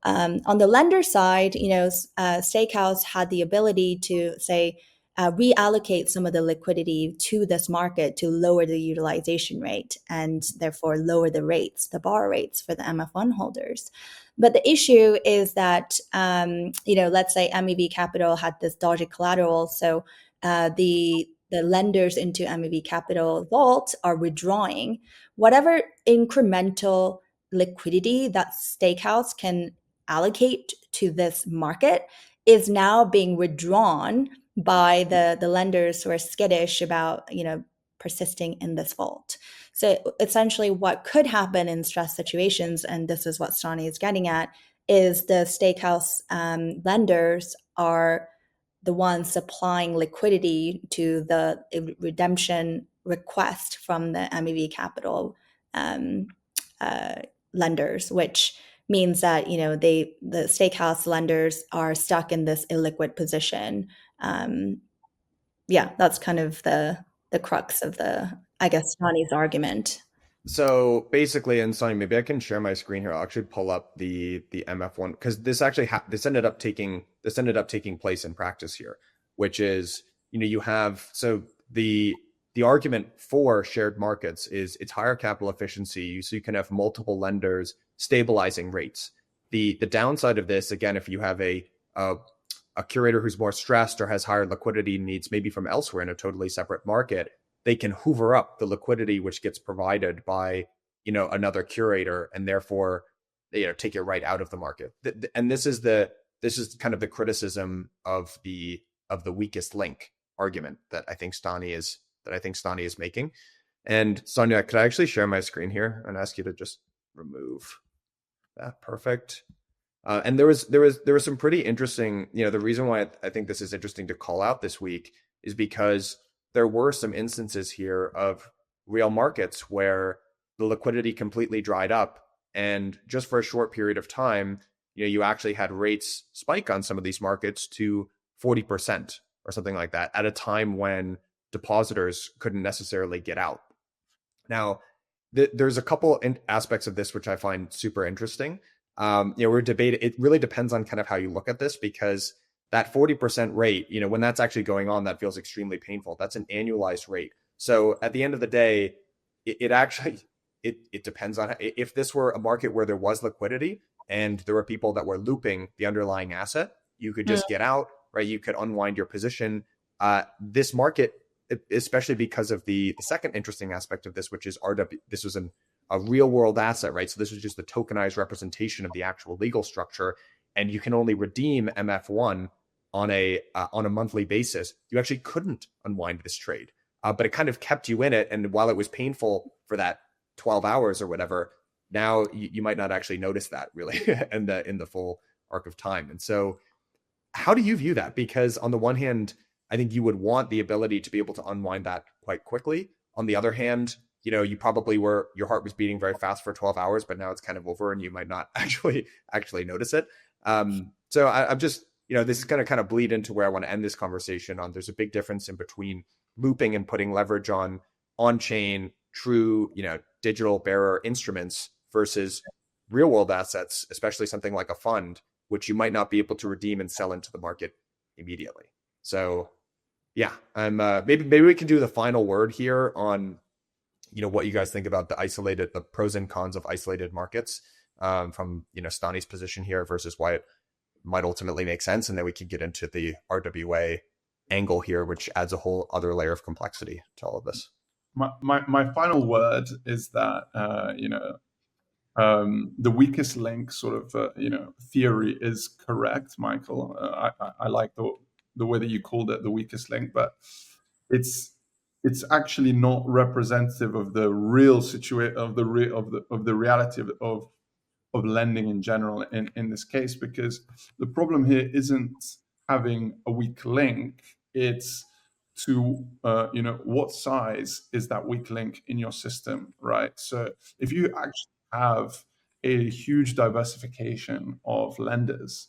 On the lender side, Steakhouse had the ability to say, reallocate some of the liquidity to this market to lower the utilization rate and therefore lower the rates, the borrow rates for the MF1 holders. But the issue is that, let's say MEV Capital had this dodgy collateral. So the lenders into MEV Capital Vault are withdrawing whatever incremental liquidity that Steakhouse can allocate to this market is now being withdrawn by the lenders who are skittish about persisting in this vault. So essentially what could happen in stress situations, and this is what Stani is getting at, is the Steakhouse lenders are the ones supplying liquidity to the redemption request from the MEV Capital lenders, which means that the Steakhouse lenders are stuck in this illiquid position. That's kind of the crux of I guess, Stani's argument. So basically, and Sonya, maybe I can share my screen here. I'll actually pull up the MF1, because this actually this ended up taking place in practice here, which is you have, so the argument for shared markets is it's higher capital efficiency, so you can have multiple lenders stabilizing rates. The downside of this, again, if you have a curator who's more stressed or has higher liquidity needs, maybe from elsewhere in a totally separate market, they can hoover up the liquidity which gets provided by another curator, and therefore take it right out of the market. And this is kind of the criticism of the weakest link argument that I think Stani is making. And Sonya, could I actually share my screen here and ask you to just remove that? Perfect. And there was some pretty interesting, the reason why I think this is interesting to call out this week is because there were some instances here of real markets where the liquidity completely dried up, and just for a short period of time, you actually had rates spike on some of these markets to 40% or something like that at a time when depositors couldn't necessarily get out. Now, there's a couple aspects of this which I find super interesting. We're debating. It really depends on kind of how you look at this, because that 40% rate, when that's actually going on, that feels extremely painful. That's an annualized rate. So at the end of the day, it actually depends on if this were a market where there was liquidity and there were people that were looping the underlying asset, you could just get out, right? You could unwind your position. This market especially because of the second interesting aspect of this, which is this was a real world asset, right? So this was just the tokenized representation of the actual legal structure, and you can only redeem MF1 on a monthly basis. You actually couldn't unwind this trade, but it kind of kept you in it. And while it was painful for that 12 hours or whatever, now you might not actually notice that really in the full arc of time. And so how do you view that? Because on the one hand, I think you would want the ability to be able to unwind that quite quickly. On the other hand, you probably your heart was beating very fast for 12 hours, but now it's kind of over and you might not actually notice it. So I'm just, this is going to kind of bleed into where I want to end this conversation on. There's a big difference in between looping and putting leverage on-chain, true, digital bearer instruments versus real world assets, especially something like a fund, which you might not be able to redeem and sell into the market immediately. So yeah, I'm maybe we can do the final word here on, what you guys think about the pros and cons of isolated markets, from, Stani's position here versus why it might ultimately make sense. And then we can get into the RWA angle here, which adds a whole other layer of complexity to all of this. My final word is that, the weakest link sort of, theory is correct, Michael. I like the way that you called it the weakest link, but it's actually not representative of the real situation of the reality of lending in general in this case, because the problem here isn't having a weak link. It's to what size is that weak link in your system, right? So if you actually have a huge diversification of lenders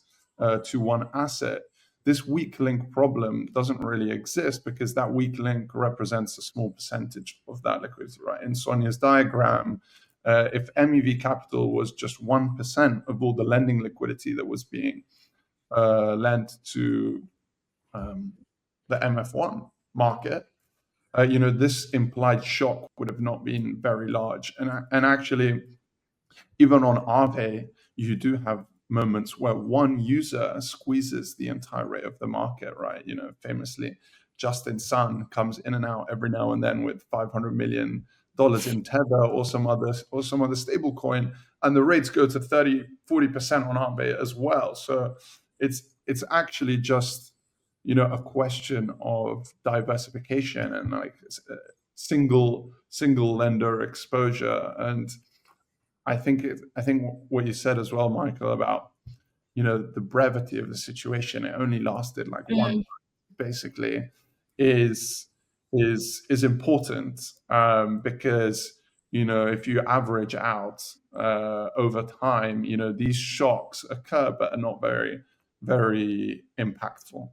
to one asset, this weak link problem doesn't really exist because that weak link represents a small percentage of that liquidity, right? In Sonya's diagram, if MEV capital was just 1% of all the lending liquidity that was being lent to the MF1 market, this implied shock would have not been very large. And actually, even on Aave, you do have moments where one user squeezes the entire rate of the market, right? Famously, Justin Sun comes in and out every now and then with $500 million in Tether or some other stable coin, and the rates go to 30-40% on Aave as well. So it's actually just a question of diversification and like single lender exposure. And I think what you said as well, Michael, about the brevity of the situation, it only lasted like 1 month, basically, is important, because if you average out over time, these shocks occur but are not very, very impactful.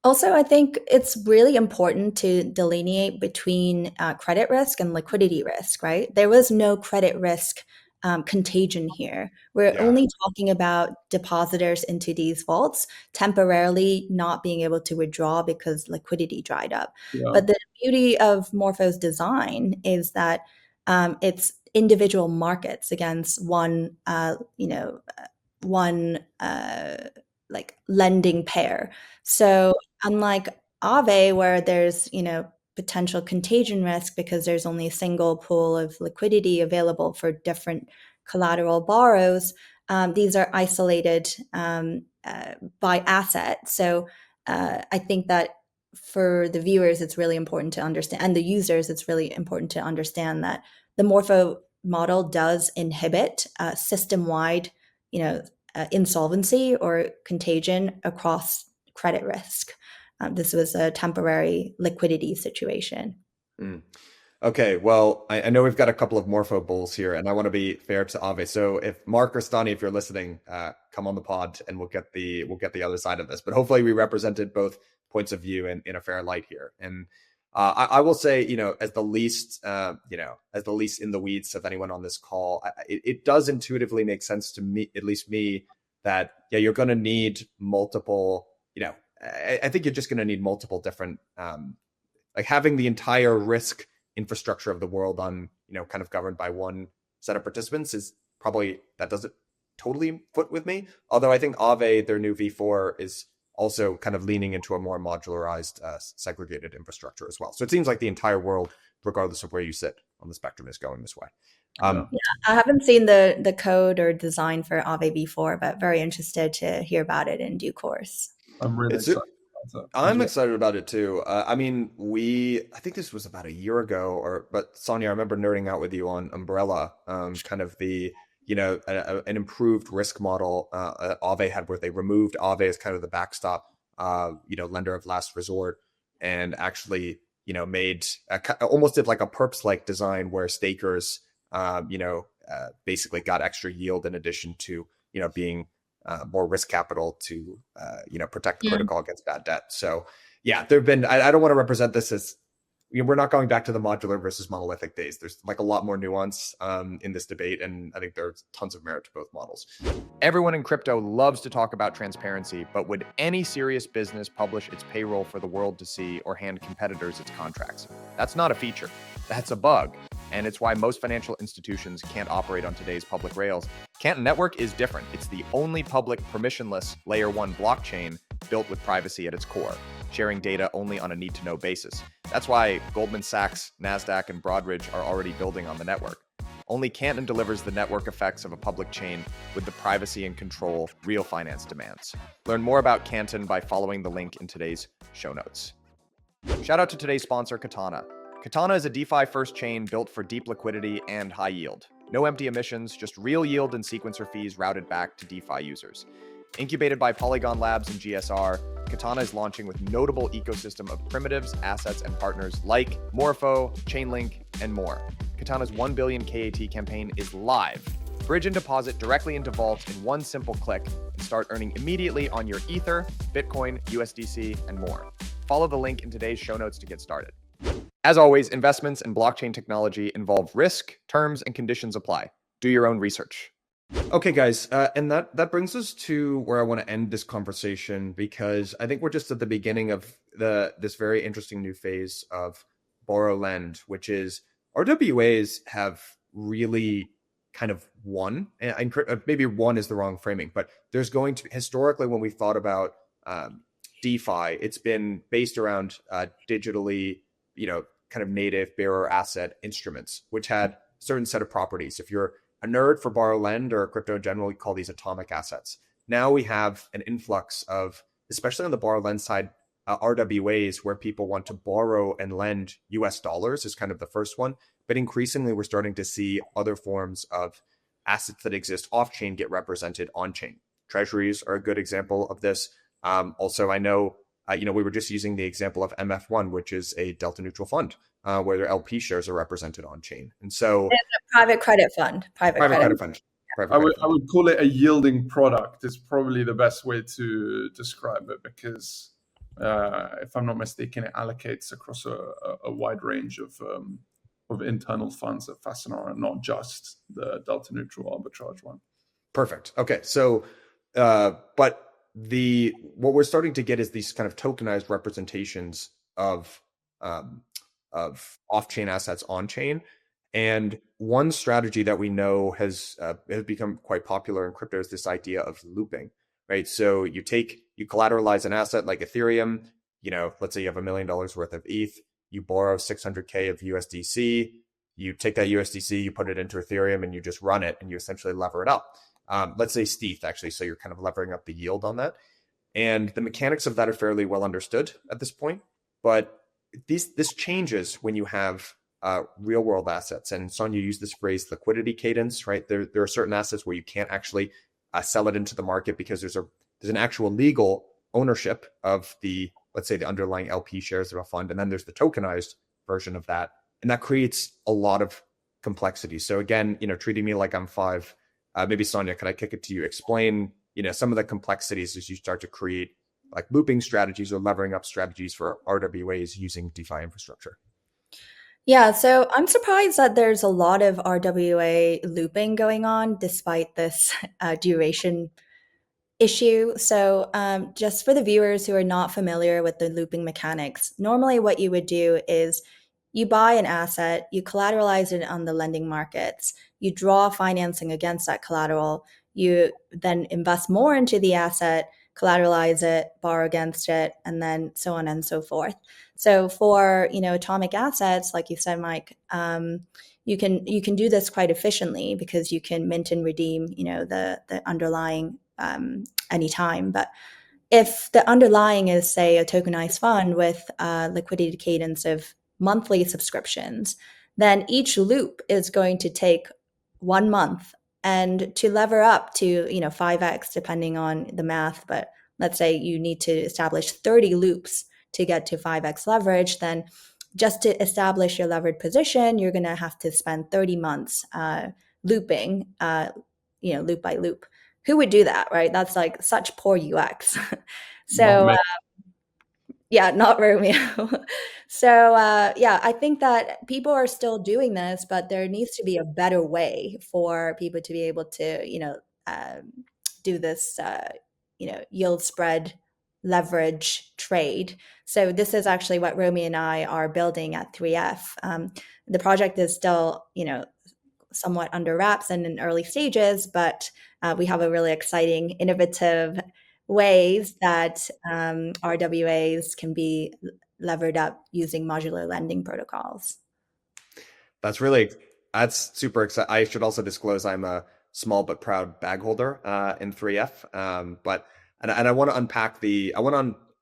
Also, I think it's really important to delineate between credit risk and liquidity risk, right? There was no credit risk contagion here. We're only talking about depositors into these vaults temporarily not being able to withdraw because liquidity dried up. Yeah. But the beauty of Morpho's design is that it's individual markets against one like lending pair. So unlike Aave, where there's potential contagion risk because there's only a single pool of liquidity available for different collateral borrows, these are isolated by asset. So I think that for the viewers, it's really important to understand, and the users, it's really important to understand that the Morpho model does inhibit system-wide, insolvency or contagion across credit risk. This was a temporary liquidity situation. Okay, well, I know we've got a couple of Morpho bulls here, and I want to be fair to Aave. So if Mark or Stani, if you're listening, come on the pod, and we'll get the other side of this. But hopefully, we represented both points of view in a fair light here. And I will say, as the least in the weeds of anyone on this call, it does intuitively make sense to me, at least me, that you're going to need multiple. I think you're just going to need multiple different, like having the entire risk infrastructure of the world on, kind of governed by one set of participants is probably, that doesn't totally foot with me. Although I think Aave, their new V4, is also kind of leaning into a more modularized, segregated infrastructure as well. So it seems like the entire world, regardless of where you sit on the spectrum, is going this way. Yeah, I haven't seen the code or design for Aave before, but very interested to hear about it in due course. I'm really excited about that. I'm excited about it too. I mean, I think this was about a year ago, but Sonya, I remember nerding out with you on Umbrella, kind of the, an improved risk model Aave had, where they removed Aave as kind of the backstop, lender of last resort, and actually, made almost did like a perps-like design where stakers, basically got extra yield in addition to, being more risk capital to, protect the protocol against bad debt. So yeah, there've been, I don't want to represent this as, we're not going back to the modular versus monolithic days. There's like a lot more nuance in this debate, and I think there's tons of merit to both models. Everyone in crypto loves to talk about transparency, but would any serious business publish its payroll for the world to see or hand competitors its contracts? That's not a feature. That's a bug. And it's why most financial institutions can't operate on today's public rails. Canton Network is different. It's the only public permissionless layer 1 blockchain built with privacy at its core, sharing data only on a need-to-know basis. That's why Goldman Sachs, NASDAQ, and Broadridge are already building on the network. Only Canton delivers the network effects of a public chain with the privacy and control real finance demands. Learn more about Canton by following the link in today's show notes. Shout out to today's sponsor, Katana. Katana is a DeFi-first chain built for deep liquidity and high yield. No empty emissions, just real yield and sequencer fees routed back to DeFi users. Incubated by Polygon Labs and GSR, Katana is launching with notable ecosystem of primitives, assets, and partners like Morpho, Chainlink, and more. Katana's 1 billion KAT campaign is live. Bridge and deposit directly into Vault in one simple click and start earning immediately on your Ether, Bitcoin, USDC, and more. Follow the link in today's show notes to get started. As always, investments in blockchain technology involve risk, terms, and conditions apply. Do your own research. Okay, guys, and that brings us to where I want to end this conversation, because I think we're just at the beginning of this very interesting new phase of borrow lend, which is RWAs have really kind of won. And maybe one is the wrong framing, but there's going to, historically, when we thought about DeFi, it's been based around digitally, kind of native bearer asset instruments, which had a certain set of properties. If you're a nerd for borrow lend or crypto in general, we call these atomic assets. Now we have an influx of, especially on the borrow lend side, RWAs, where people want to borrow and lend US dollars is kind of the first one. But increasingly, we're starting to see other forms of assets that exist off-chain get represented on-chain. Treasuries are a good example of this. Also, I know, we were just using the example of MF1, which is a delta neutral fund, where their LP shares are represented on-chain. And so it's a private credit fund. Private credit fund. I would call it a yielding product is probably the best way to describe it, because if I'm not mistaken, it allocates across a wide range of internal funds at Fastener, and not just the delta neutral arbitrage one. Perfect. Okay. So, but what we're starting to get is these kind of tokenized representations of off-chain assets on-chain. And one strategy that we know has become quite popular in crypto is this idea of looping, right? So you collateralize an asset like Ethereum, let's say you have $1 million worth of ETH, you borrow 600K of USDC, you take that USDC, you put it into Ethereum, and you just run it, and you essentially lever it up. Let's say stETH, actually, so you're kind of levering up the yield on that. And the mechanics of that are fairly well understood at this point, but this changes when you have real world assets. And Sonya used this phrase, liquidity cadence, right? There are certain assets where you can't actually sell it into the market because there's an actual legal ownership of let's say the underlying LP shares of a fund. And then there's the tokenized version of that. And that creates a lot of complexity. So again, treating me like I'm 5, maybe Sonya, could I kick it to you? Explain, some of the complexities as you start to create like looping strategies or levering up strategies for RWAs using DeFi infrastructure. Yeah, so I'm surprised that there's a lot of RWA looping going on despite this duration issue. So just for the viewers who are not familiar with the looping mechanics, normally what you would do is you buy an asset, you collateralize it on the lending markets, you draw financing against that collateral, you then invest more into the asset, collateralize it, borrow against it, and then so on and so forth. So for, atomic assets, like you said, Mike, you can do this quite efficiently because you can mint and redeem, the underlying anytime. But if the underlying is, say, a tokenized fund with a liquidity cadence of monthly subscriptions, then each loop is going to take 1 month. And to lever up to 5x, depending on the math, but let's say you need to establish 30 loops to get to 5x leverage, then just to establish your levered position, you're going to have to spend 30 months looping, loop by loop. Who would do that, right? That's like such poor UX. So yeah, not Romeo. So I think that people are still doing this, but there needs to be a better way for people to be able to, do this, yield spread leverage trade. So this is actually what Romeo and I are building at 3F. The project is still, somewhat under wraps and in early stages, but we have a really exciting, innovative ways that RWAs can be levered up using modular lending protocols. That's super exciting. I should also disclose I'm a small but proud bag holder in 3F. And I want to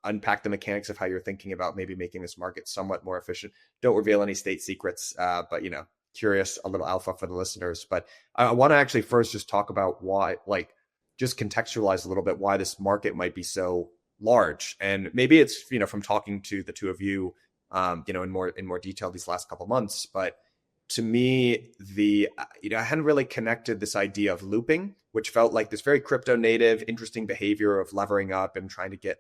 unpack the mechanics of how you're thinking about maybe making this market somewhat more efficient. Don't reveal any state secrets, but curious, a little alpha for the listeners. But I want to actually first just talk about why, just contextualize a little bit why this market might be so large. And maybe it's, from talking to the two of you, in more detail these last couple months. But to me, I hadn't really connected this idea of looping, which felt like this very crypto native, interesting behavior of levering up and trying to get,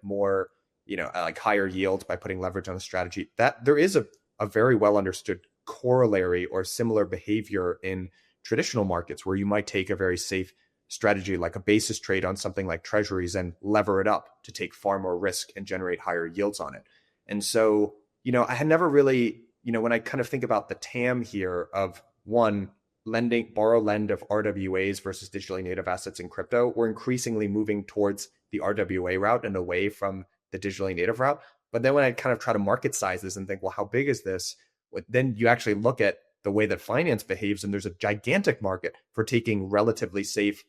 more, like higher yields by putting leverage on the strategy. That there is a very well understood corollary or similar behavior in traditional markets where you might take a very safe strategy like a basis trade on something like treasuries and lever it up to take far more risk and generate higher yields on it. And so, I had never really, when I kind of think about the TAM here of one, borrow lend of RWAs versus digitally native assets in crypto, we're increasingly moving towards the RWA route and away from the digitally native route. But then when I kind of try to market size this and think, well, how big is this? Then you actually look at the way that finance behaves, and there's a gigantic market for taking relatively safe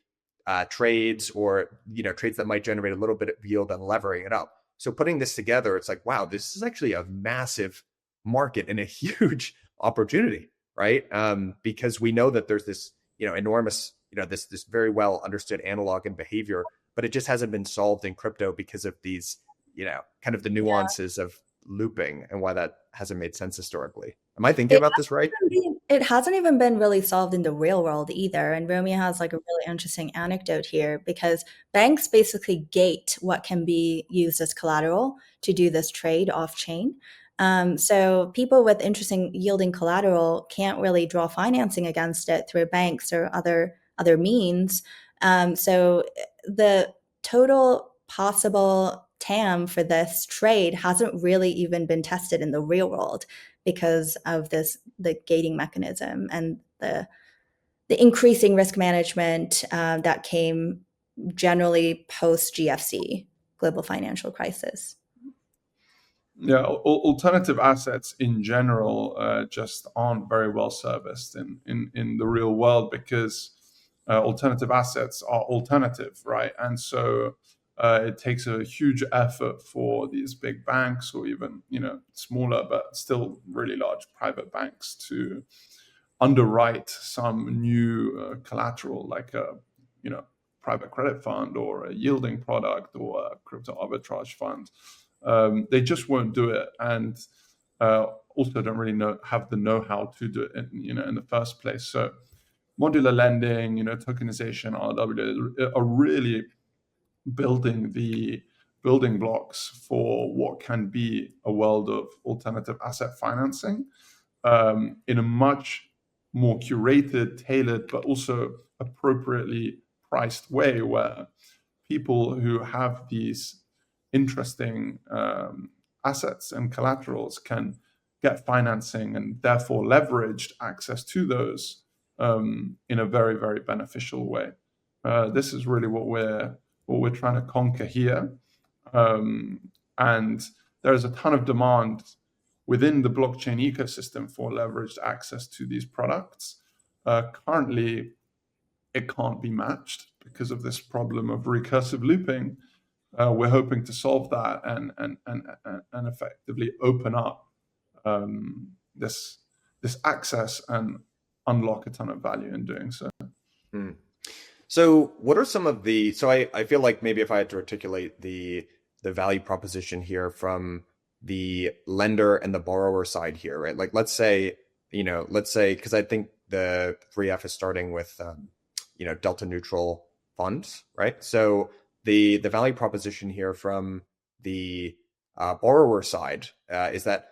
trades or trades that might generate a little bit of yield and levering it up. So putting this together, it's like, wow, this is actually a massive market and a huge opportunity, right? Because we know that there's this enormous this very well understood analog and behavior, but it just hasn't been solved in crypto because of these kind of the nuances of looping and why that hasn't made sense historically. Am I thinking about this right? It hasn't even been really solved in the real world either. And Romeo has like a really interesting anecdote here because banks basically gate what can be used as collateral to do this trade off chain. So people with interesting yielding collateral can't really draw financing against it through banks or other means. So the total possible TAM for this trade hasn't really even been tested in the real world because of the gating mechanism and the increasing risk management that came generally post GFC, global financial crisis. Yeah, alternative assets in general just aren't very well serviced in the real world because alternative assets are alternative, right? And so it takes a huge effort for these big banks or even smaller but still really large private banks to underwrite some new collateral like a private credit fund or a yielding product or a crypto arbitrage fund. They just won't do it, and also don't really have the know-how to do it in the first place. So modular lending, tokenization, RWA are really building the building blocks for what can be a world of alternative asset financing in a much more curated, tailored, but also appropriately priced way where people who have these interesting assets and collaterals can get financing and therefore leveraged access to those in a very, very beneficial way. This is really what what we're trying to conquer here. And there is a ton of demand within the blockchain ecosystem for leveraged access to these products. Currently, it can't be matched because of this problem of recursive looping. We're hoping to solve that and effectively open up this access and unlock a ton of value in doing so. So what are some of the, so I feel like maybe if I had to articulate the value proposition here from the lender and the borrower side here, right? Like, let's say, because I think the 3F is starting with, delta neutral funds, right? So the value proposition here from the borrower side is that,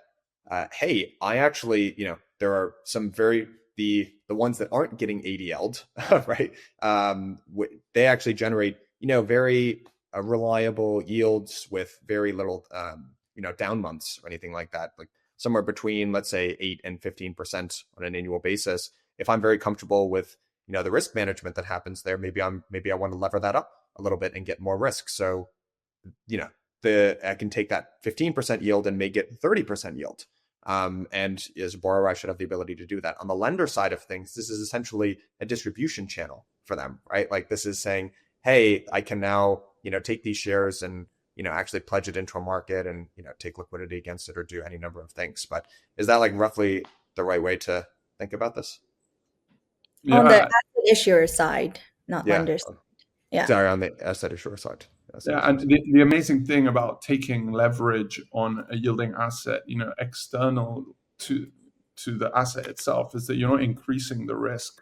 hey, I actually, there are some the ones that aren't getting ADL'd, right? They actually generate, very reliable yields with very little, down months or anything like that, like somewhere between, let's say, 8 and 15% on an annual basis. If I'm very comfortable with, the risk management that happens there, maybe I want to lever that up a little bit and get more risk. So, I can take that 15% yield and make it 30% yield. And as a borrower, I should have the ability to do that. On the lender side of things, this is essentially a distribution channel for them, right? Like, this is saying, hey, I can now, take these shares and, actually pledge it into a market and, take liquidity against it or do any number of things. But is that like roughly the right way to think about this? Yeah. On the asset issuer side, not lenders. Yeah. Sorry, on the asset issuer side. And the amazing thing about taking leverage on a yielding asset, external to the asset itself, is that you're not increasing the risk,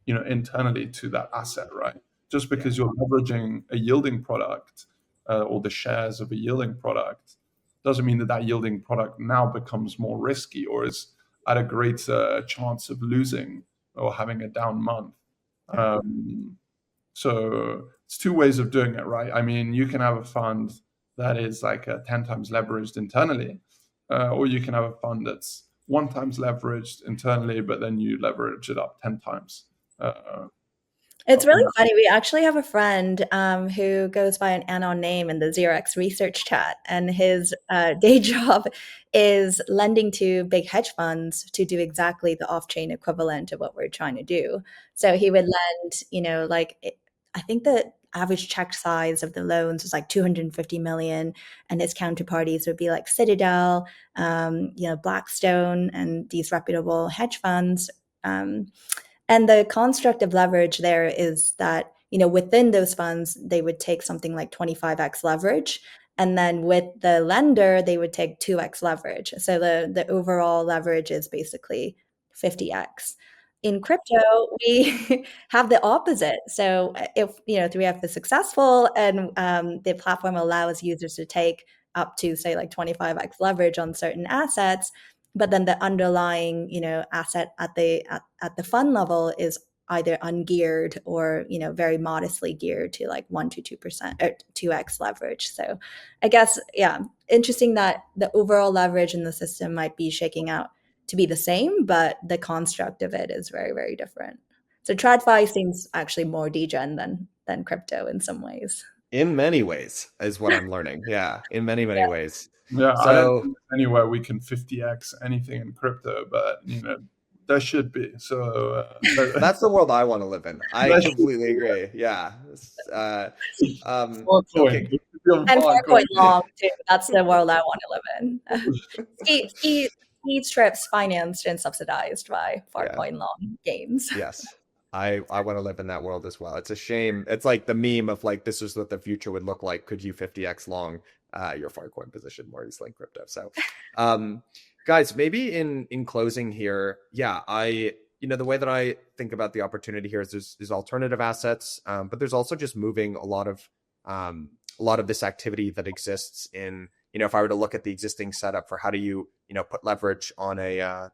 internally to that asset, right? Just because you're leveraging a yielding product or the shares of a yielding product doesn't mean that yielding product now becomes more risky or is at a greater chance of losing or having a down month. So it's two ways of doing it, right? I mean, you can have a fund that is like 10 times leveraged internally, or you can have a fund that's 1 times leveraged internally, but then you leverage it up 10 times. It's really funny. We actually have a friend who goes by an anon name in the 0x research chat, and his day job is lending to big hedge funds to do exactly the off-chain equivalent of what we're trying to do. So he would lend, I think the average check size of the loans was like 250 million, and his counterparties would be like Citadel, Blackstone, and these reputable hedge funds. And the construct of leverage there is that, within those funds, they would take something like 25x leverage. And then with the lender, they would take 2x leverage. So the overall leverage is basically 50x. In crypto, we have the opposite. So if 3F is successful and the platform allows users to take up to, say, like 25x leverage on certain assets, but then the underlying asset at the fund level is either ungeared or very modestly geared to like 1 to 2% or 2x leverage. So I guess interesting that the overall leverage in the system might be shaking out to be the same, but the construct of it is very, very different. So TradFi seems actually more degen than crypto in some ways. In many ways is what I'm learning. Yeah, in many ways. Yeah, so, I don't think anywhere we can 50x anything in crypto, but there should be. So that's the world I want to live in. I completely agree. Yeah. Okay. And 4-coin long too. That's the world I want to live in. Ski trips financed and subsidized by 4-coin long games. Yes. I want to live in that world as well. It's a shame. It's like the meme of like, this is what the future would look like. Could you 50x long your 4-coin position more easily in crypto? So, guys, maybe in closing here, the way that I think about the opportunity here is there's alternative assets, but there's also just moving a lot of this activity that exists in, if I were to look at the existing setup for how do you, put leverage on a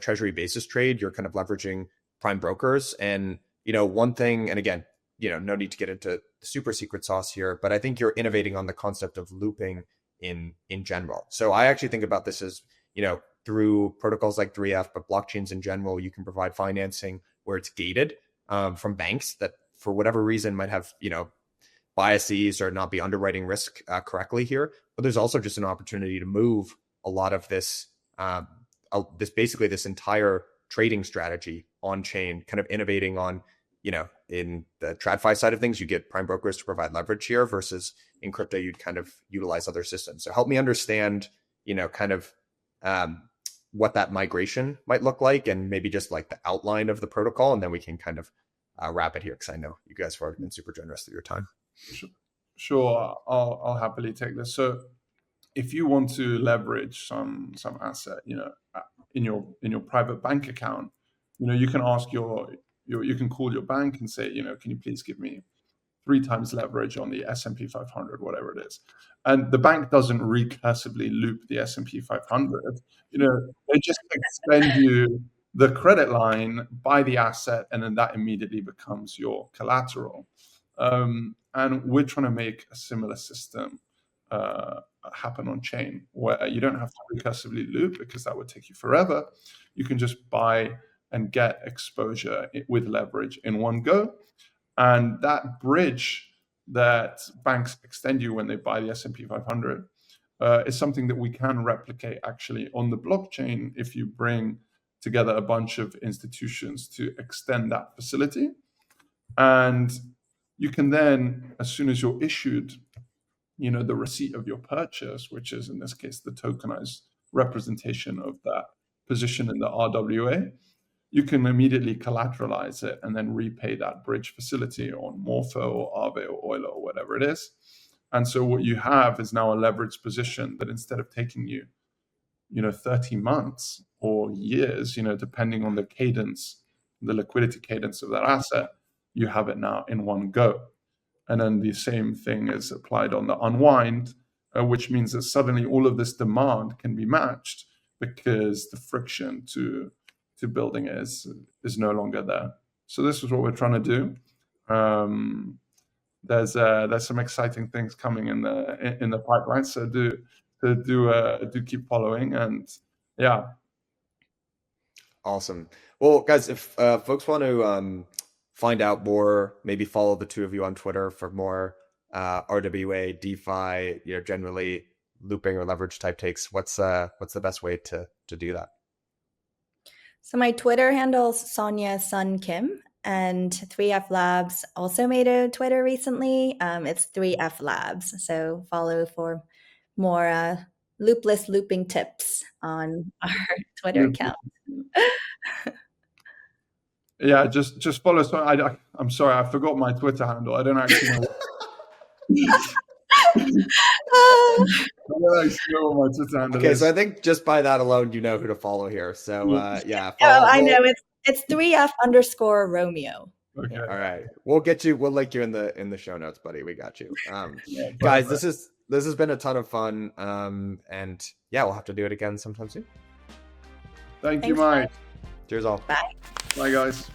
treasury basis trade, you're kind of leveraging prime brokers. And, one thing, and again, no need to get into the super secret sauce here, but I think you're innovating on the concept of looping in general. So I actually think about this as, through protocols like 3F, but blockchains in general, you can provide financing where it's gated from banks that for whatever reason might have, biases or not be underwriting risk correctly here. But there's also just an opportunity to move a lot of this, this entire trading strategy on chain, kind of innovating on, in the TradFi side of things, you get prime brokers to provide leverage here, versus in crypto, you'd kind of utilize other systems. So help me understand, what that migration might look like, and maybe just like the outline of the protocol, and then we can kind of wrap it here, because I know you guys have been super generous with your time. Sure, I'll happily take this. So if you want to leverage some asset, in your private bank account, you can ask you can call your bank and say, can you please give me 3 times leverage on the S&P 500, whatever it is. And the bank doesn't recursively loop the S&P 500. They just extend you the credit line, buy the asset, and then that immediately becomes your collateral. And we're trying to make a similar system happen on chain, where you don't have to recursively loop, because that would take you forever. You can just buy and get exposure with leverage in one go. And that bridge that banks extend you when they buy the S&P 500 is something that we can replicate actually on the blockchain if you bring together a bunch of institutions to extend that facility. And you can then, as soon as you're issued, the receipt of your purchase, which is in this case the tokenized representation of that position in the RWA, you can immediately collateralize it and then repay that bridge facility on Morpho or Aave or Euler or whatever it is. And so what you have is now a leveraged position that, instead of taking you, 30 months or years, depending on the cadence, the liquidity cadence of that asset, you have it now in one go. And then the same thing is applied on the unwind, which means that suddenly all of this demand can be matched, because the friction to building it is no longer there. So this is what we're trying to do. There's some exciting things coming in the pipeline. So do keep following, and yeah. Awesome. Well, guys, if folks want to find out more, maybe follow the two of you on Twitter for more RWA, DeFi, generally looping or leverage type takes. What's the best way to do that? So my Twitter handle is Sonya Sun Kim, and 3F Labs also made a Twitter recently. It's 3F Labs. So follow for more loopless looping tips on our Twitter account. Yeah, just follow. So I'm sorry, I forgot my Twitter handle. I don't actually know. Okay, so I think just by that alone, you know who to follow here. So yeah. I know it's 3F_Romeo. Okay. All right. We'll link you in the show notes, buddy. We got you. Guys, this has been a ton of fun. And yeah, we'll have to do it again sometime soon. Thank you, Mike. Cheers all. Bye. Bye, guys.